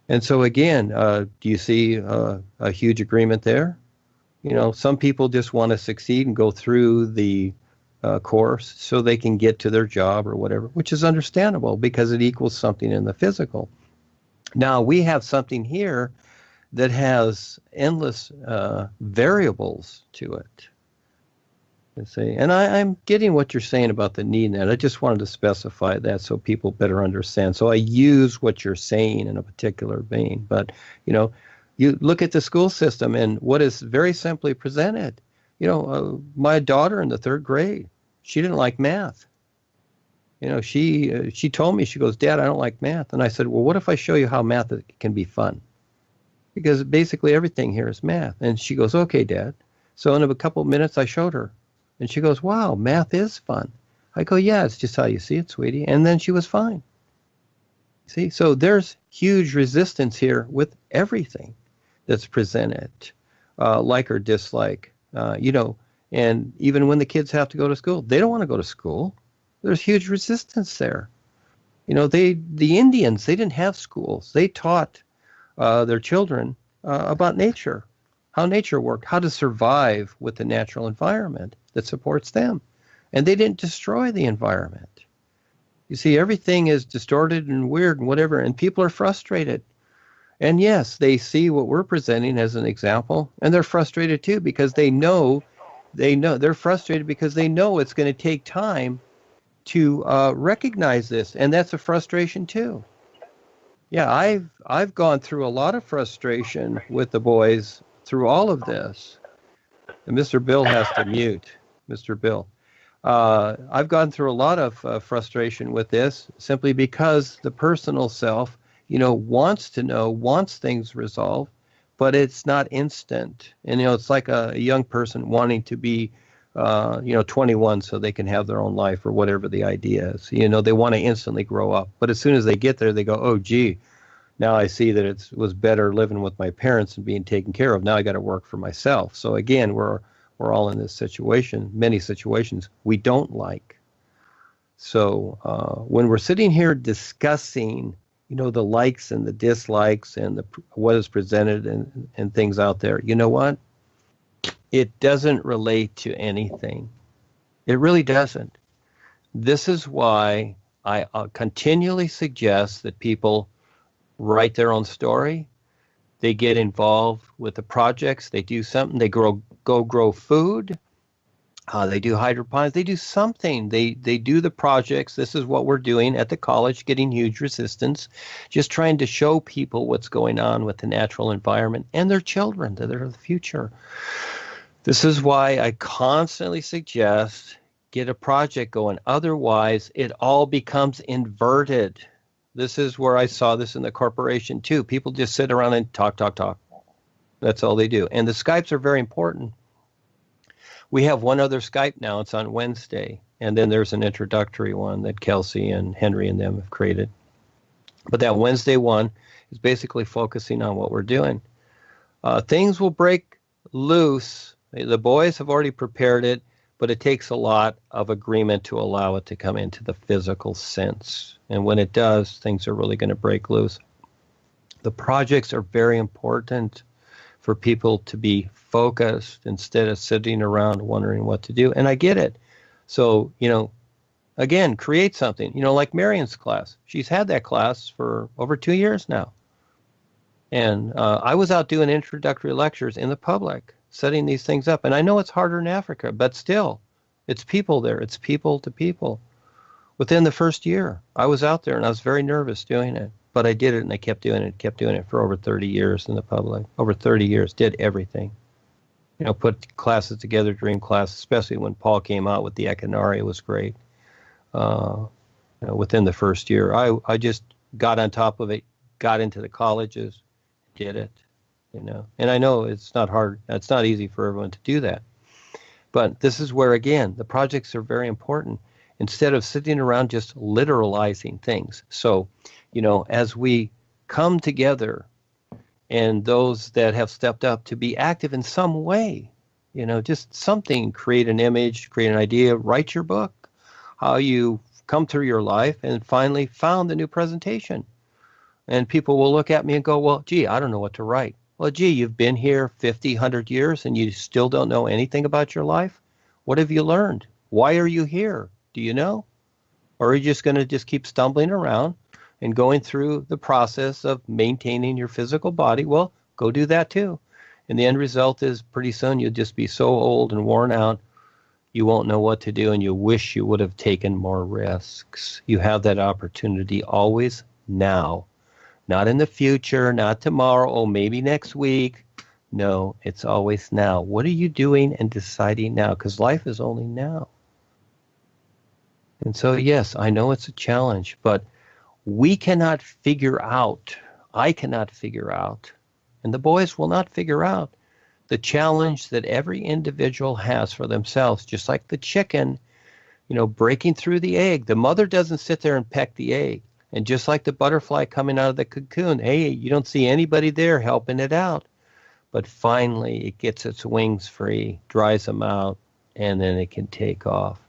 Speaker 2: And so again, do you see a huge agreement there? Some people just want to succeed and go through the course so they can get to their job or whatever, which is understandable because it equals something in the physical. Now we have something here that has endless variables to it. See, and I'm getting what you're saying about the need net. I just wanted to specify that so people better understand. So I use what you're saying in a particular vein. But, you look at the school system and what is very simply presented. My daughter in the 3rd grade, she didn't like math. She told me, she goes, Dad, I don't like math. And I said, well, what if I show you how math can be fun? Because basically everything here is math. And she goes, okay, Dad. So in a couple of minutes, I showed her. And she goes, wow, math is fun. I go, yeah, it's just how you see it, sweetie. And then she was fine. See, so there's huge resistance here with everything that's presented, like or dislike, and even when the kids have to go to school, they don't want to go to school. There's huge resistance there. The Indians, they didn't have schools. They taught their children about nature, how nature worked, how to survive with the natural environment that supports them. And they didn't destroy the environment. You see, everything is distorted and weird and whatever, and people are frustrated. And yes, they see what we're presenting as an example, and they're frustrated too because they're frustrated because they know it's going to take time to recognize this, and that's a frustration too. Yeah, I've gone through a lot of frustration with the boys through all of this. And Mr. Bill has to mute. Mr. Bill. I've gone through a lot of frustration with this simply because the personal self, wants to know, wants things resolved, but it's not instant. And, it's like a young person wanting to be, 21 so they can have their own life or whatever the idea is. They want to instantly grow up. But as soon as they get there, they go, oh, gee, now I see that it was better living with my parents and being taken care of. Now I got to work for myself. So again, we're all in this situation, many situations we don't like. So when we're sitting here discussing, the likes and the dislikes and what is presented and things out there, you know what? It doesn't relate to anything. It really doesn't. This is why I continually suggest that people write their own story. They get involved with the projects. They do something. They go grow food. They do hydroponics. They do something. They do the projects. This is what we're doing at the college, getting huge resistance, just trying to show people what's going on with the natural environment and their children, that are the future. This is why I constantly suggest get a project going. Otherwise, it all becomes inverted. This is where I saw this in the corporation too. People just sit around and talk. That's all they do. And the Skypes are very important. We have one other Skype now. It's on Wednesday. And then there's an introductory one that Kelsey and Henry and them have created. But that Wednesday one is basically focusing on what we're doing. Things will break loose. The boys have already prepared it. but it takes a lot of agreement to allow it to come into the physical sense. And when it does, things are really going to break loose. The projects are very important for people to be focused instead of sitting around wondering what to do. And I get it. So, again, create something, like Marion's class. She's had that class for over 2 years now. And I was out doing introductory lectures in the public, setting these things up. And I know it's harder in Africa, but still, it's people there. It's people to people. Within the first year, I was out there and I was very nervous doing it. But I did it and I kept doing it for over 30 years in the public. Over 30 years, did everything. Put classes together, dream class, especially when Paul came out with the Ekanari, it was great. Within the first year, I just got on top of it, got into the colleges, did it, And I know it's not hard. It's not easy for everyone to do that. But this is where, again, the projects are very important instead of sitting around just literalizing things. So, as we come together and those that have stepped up to be active in some way, just something, create an image, create an idea, write your book, how you come through your life and finally found the new presentation. And people will look at me and go, well, gee, I don't know what to write. Well, gee, you've been here 50, 100 years and you still don't know anything about your life? What have you learned? Why are you here? Do you know? Or are you just going to just keep stumbling around and going through the process of maintaining your physical body? Well, go do that too. And the end result is pretty soon you'll just be so old and worn out, you won't know what to do and you wish you would have taken more risks. You have that opportunity always now. Not in the future, not tomorrow, oh, maybe next week. No, it's always now. What are you doing and deciding now? Because life is only now. And so, yes, I know it's a challenge, but we cannot figure out, I cannot figure out, and the boys will not figure out the challenge that every individual has for themselves, just like the chicken, breaking through the egg. The mother doesn't sit there and peck the egg. And just like the butterfly coming out of the cocoon, hey, you don't see anybody there helping it out. But finally, it gets its wings free, dries them out, and then it can take off.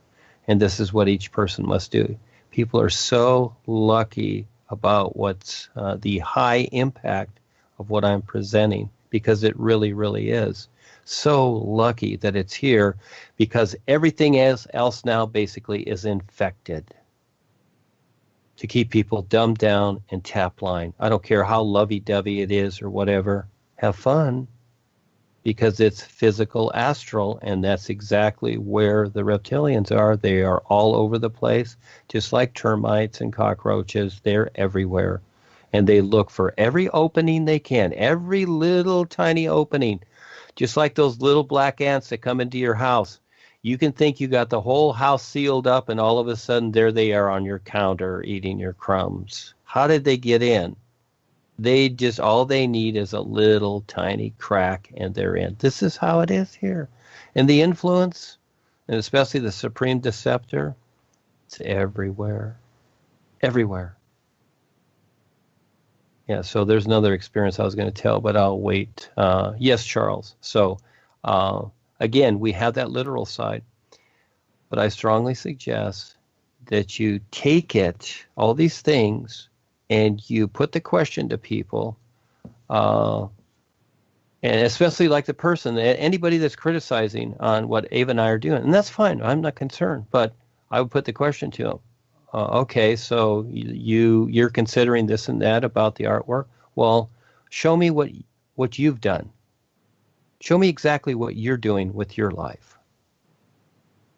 Speaker 2: And this is what each person must do. People are so lucky about what's the high impact of what I'm presenting, because it really, really is. So lucky that it's here, because everything else now basically is infected to keep people dumbed down and tap line. I don't care how lovey-dovey it is or whatever. Have fun, because it's physical astral, and that's exactly where the reptilians are. They are all over the place, just like termites and cockroaches. They're everywhere, and they look for every opening they can, every little tiny opening, just like those little black ants that come into your house. You can think you got the whole house sealed up, and all of a sudden there they are on your counter eating your crumbs. How did they get in? All they need is a little tiny crack and they're in. This is how it is here. And the influence, and especially the Supreme Deceptor, it's everywhere. Everywhere. Yeah, so there's another experience I was going to tell, but I'll wait. Yes, Charles. So, again, we have that literal side, but I strongly suggest that you take it, all these things, and you put the question to people, and especially like the person, anybody that's criticizing on what Ava and I are doing, and that's fine, I'm not concerned, but I would put the question to them. Okay, so you're considering this and that about the artwork. Well, show me what you've done. Show me exactly what you're doing with your life.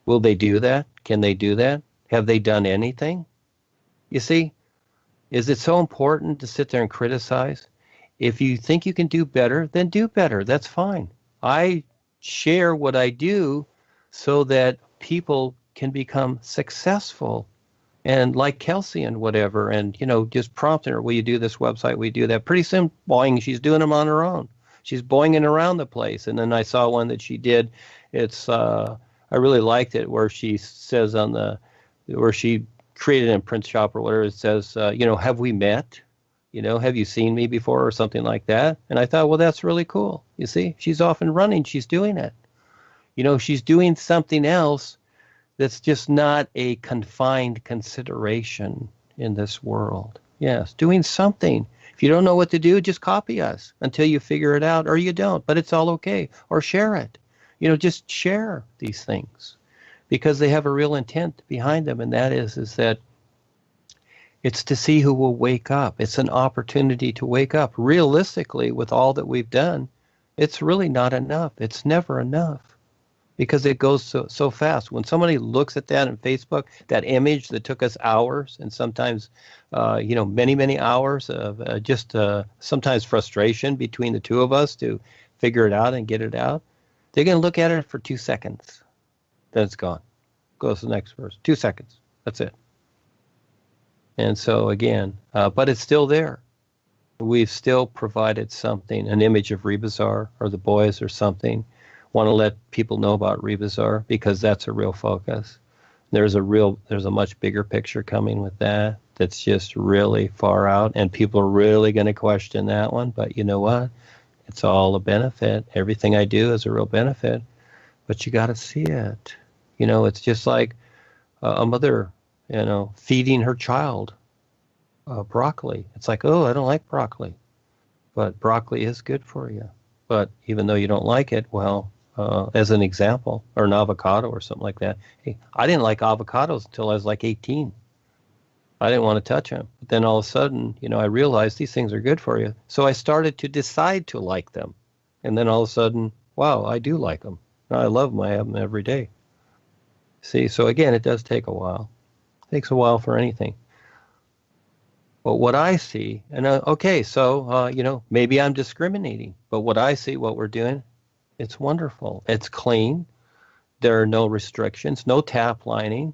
Speaker 2: Will they do that? Can they do that? Have they done anything? You see, is it so important to sit there and criticize? If you think you can do better, then do better. That's fine. I share what I do so that people can become successful. And like Kelsey and whatever, and, just prompting her, will you do this website? Will you do that? Pretty soon, boing, she's doing them on her own. She's boinging around the place. And then I saw one that she did. It's, I really liked it, where she says where she created in Print Shop or whatever, it says, have we met? Have you seen me before or something like that? And I thought, well, that's really cool. You see, she's off and running. She's doing it. She's doing something else that's just not a confined consideration in this world. Yes, doing something. If you don't know what to do, just copy us until you figure it out, or you don't, but it's all okay. Or share it. Just share these things because they have a real intent behind them, and that is that it's to see who will wake up. It's an opportunity to wake up. Realistically, with all that we've done, it's really not enough. It's never enough because it goes so fast. When somebody looks at that on Facebook, that image that took us hours and sometimes, many, many hours of just sometimes frustration between the two of us to figure it out and get it out, they're going to look at it for 2 seconds. Then it's gone. Goes to the next verse. 2 seconds. That's it. And so again, but it's still there. We've still provided something, an image of Rebazar or the boys or something. Want to let people know about Rebazar because that's a real focus. There's a much bigger picture coming with that. That's just really far out, and people are really going to question that one. But you know what? It's all a benefit. Everything I do is a real benefit, but you got to see it. It's just like a mother, feeding her child broccoli. It's like, oh, I don't like broccoli, but broccoli is good for you. But even though you don't like it, well, as an example, or an avocado or something like that. Hey, I didn't like avocados until I was like 18. I didn't want to touch them. But then all of a sudden, I realized these things are good for you. So I started to decide to like them. And then all of a sudden, wow, I do like them. I love them. I have them every day. See, so again, it does take a while. It takes a while for anything. But what I see, and maybe I'm discriminating, but what I see, what we're doing, it's wonderful. It's clean. There are no restrictions, no tap lining.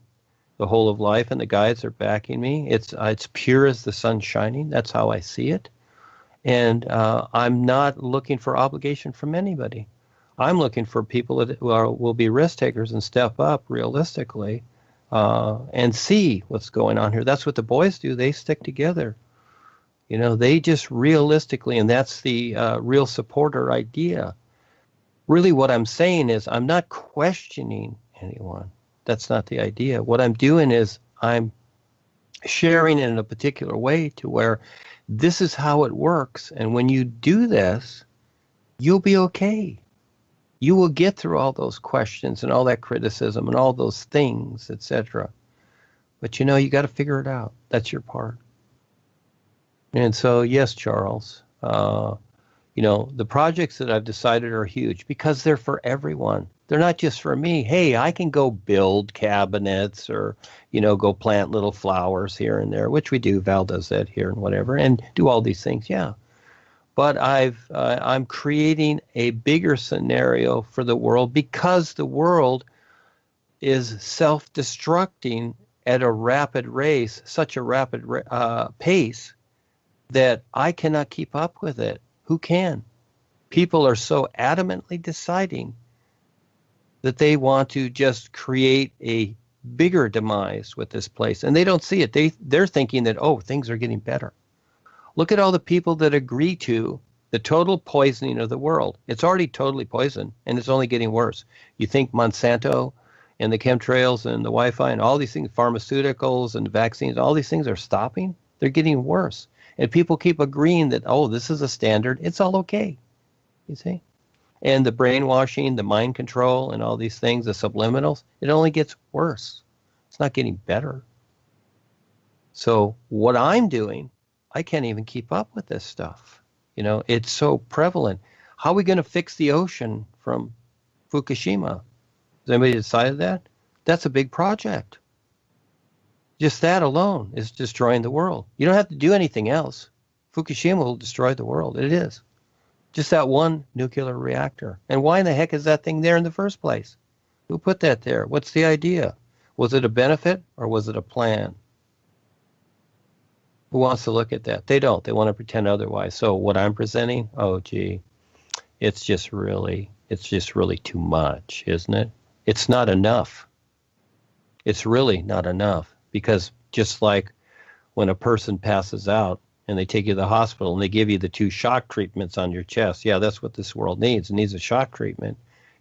Speaker 2: The whole of life and the guides are backing me. It's pure as the sun shining. That's how I see it. And I'm not looking for obligation from anybody. I'm looking for people that will be risk takers and step up realistically and see what's going on here. That's what the boys do. They stick together. They just realistically, and that's the real supporter idea. Really what I'm saying is I'm not questioning anyone. That's not the idea. What I'm doing is I'm sharing in a particular way to where this is how it works. And when you do this, you'll be okay. You will get through all those questions and all that criticism and all those things, etc. But you got to figure it out. That's your part. And so, yes, Charles, the projects that I've decided are huge because they're for everyone. They're not just for me. Hey, I can go build cabinets or, go plant little flowers here and there, which we do. Val does that here and whatever, and do all these things. Yeah. But I'm creating a bigger scenario for the world because the world is self-destructing at a rapid race, such a rapid pace that I cannot keep up with it. Who can? People are so adamantly deciding that they want to just create a bigger demise with this place. And they don't see it. They're thinking that, oh, things are getting better. Look at all the people that agree to the total poisoning of the world. It's already totally poisoned, and it's only getting worse. You think Monsanto and the chemtrails and the Wi-Fi and all these things, pharmaceuticals and vaccines, all these things are stopping? They're getting worse. And people keep agreeing that, oh, this is a standard. It's all okay, you see? And the brainwashing, the mind control, and all these things, the subliminals, it only gets worse. It's not getting better. So what I'm doing, I can't even keep up with this stuff. It's so prevalent. How are we going to fix the ocean from Fukushima? Has anybody decided that? That's a big project. Just that alone is destroying the world. You don't have to do anything else. Fukushima will destroy the world. It is. Just that one nuclear reactor. And why in the heck is that thing there in the first place? Who put that there? What's the idea? Was it a benefit or was it a plan? Who wants to look at that? They don't. They want to pretend otherwise. So what I'm presenting, oh, gee, it's just really too much, isn't it? It's not enough. It's really not enough. Because just like when a person passes out and they take you to the hospital and they give you the 2 shock treatments on your chest, yeah, that's what this world needs. It needs a shock treatment.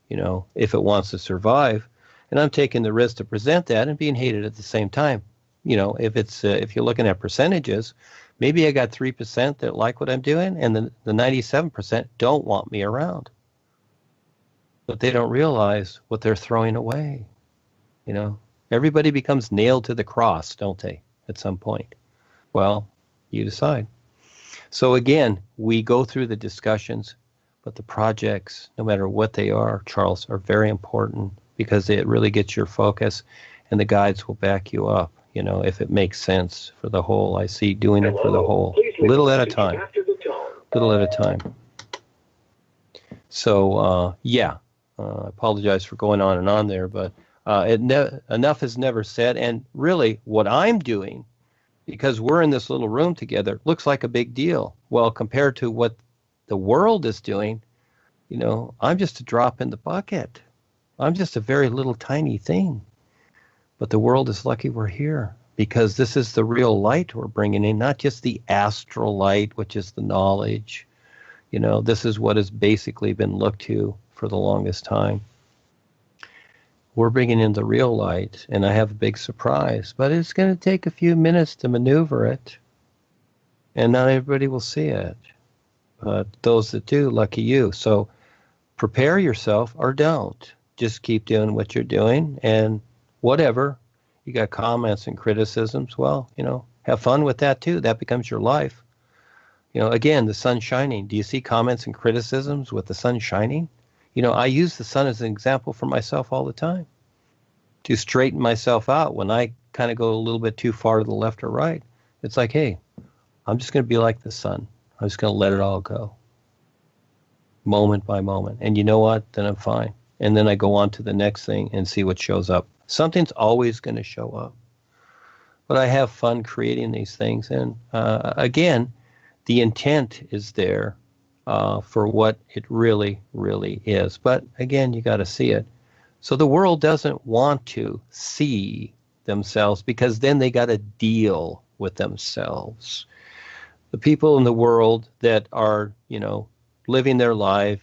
Speaker 2: if it wants to survive. And I'm taking the risk to present that and being hated at the same time. If you're looking at percentages, maybe I got 3% that like what I'm doing, and the 97% don't want me around. But they don't realize what they're throwing away. Everybody becomes nailed to the cross, don't they, at some point? Well, you decide. So again, we go through the discussions, but the projects, no matter what they are, Charles, are very important because it really gets your focus, and the guides will back you up, if it makes sense for the whole. I see doing it for the whole, little at a time. Little at a time. So, I apologize for going on and on there, but enough is never said. And really, what I'm doing, because we're in this little room together, looks like a big deal. Well, compared to what the world is doing, I'm just a drop in the bucket. I'm just a very little tiny thing. But the world is lucky we're here, because this is the real light we're bringing in, not just the astral light, which is the knowledge. This is what has basically been looked to for the longest time. We're bringing in the real light, and I have a big surprise, but it's going to take a few minutes to maneuver it, and not everybody will see it. But those that do, lucky you. So prepare yourself or don't. Just keep doing what you're doing, and whatever. You got comments and criticisms, well, have fun with that too. That becomes your life. Again, the sun shining. Do you see comments and criticisms with the sun shining? I use the sun as an example for myself all the time to straighten myself out when I kind of go a little bit too far to the left or right. It's like, hey, I'm just going to be like the sun. I'm just going to let it all go, moment by moment. And you know what? Then I'm fine. And then I go on to the next thing and see what shows up. Something's always going to show up. But I have fun creating these things. And again, the intent is there for what it really, really is. But again, you got to see it. So the world doesn't want to see themselves, because then they got to deal with themselves. The people in the world that are, living their life,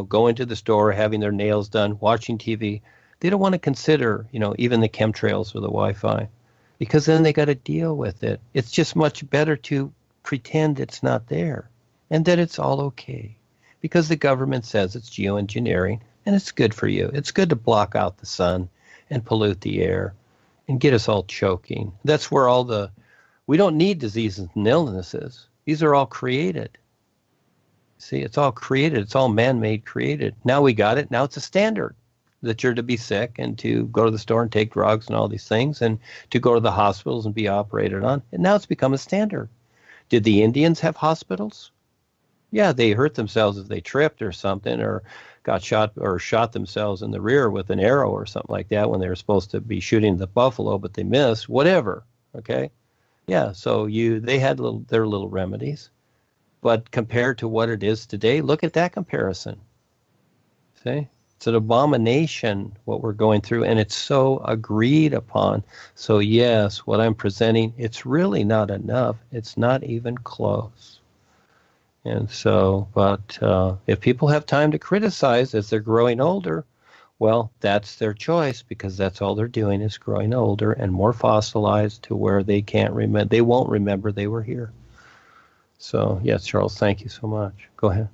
Speaker 2: going to the store, having their nails done, watching TV, they don't want to consider, even the chemtrails or the Wi-Fi, because then they got to deal with it. It's just much better to pretend it's not there and that it's all okay, because the government says it's geoengineering and it's good for you. It's good to block out the sun and pollute the air and get us all choking. That's where we don't need diseases and illnesses. These are all created. See, it's all created. It's all man-made created. Now we got it. Now it's a standard that you're to be sick and to go to the store and take drugs and all these things and to go to the hospitals and be operated on. And now it's become a standard. Did the Indians have hospitals? Yeah, they hurt themselves if they tripped or something, or got shot or shot themselves in the rear with an arrow or something like that when they were supposed to be shooting the buffalo, but they missed, whatever. Okay. Yeah. So they had their little remedies, but compared to what it is today, look at that comparison. See, it's an abomination what we're going through, and it's so agreed upon. So yes, what I'm presenting, it's really not enough. It's not even close. And so, but if people have time to criticize as they're growing older, well, that's their choice, because that's all they're doing is growing older and more fossilized to where they can't remember. They won't remember they were here. So, yes, Charles, thank you so much. Go ahead.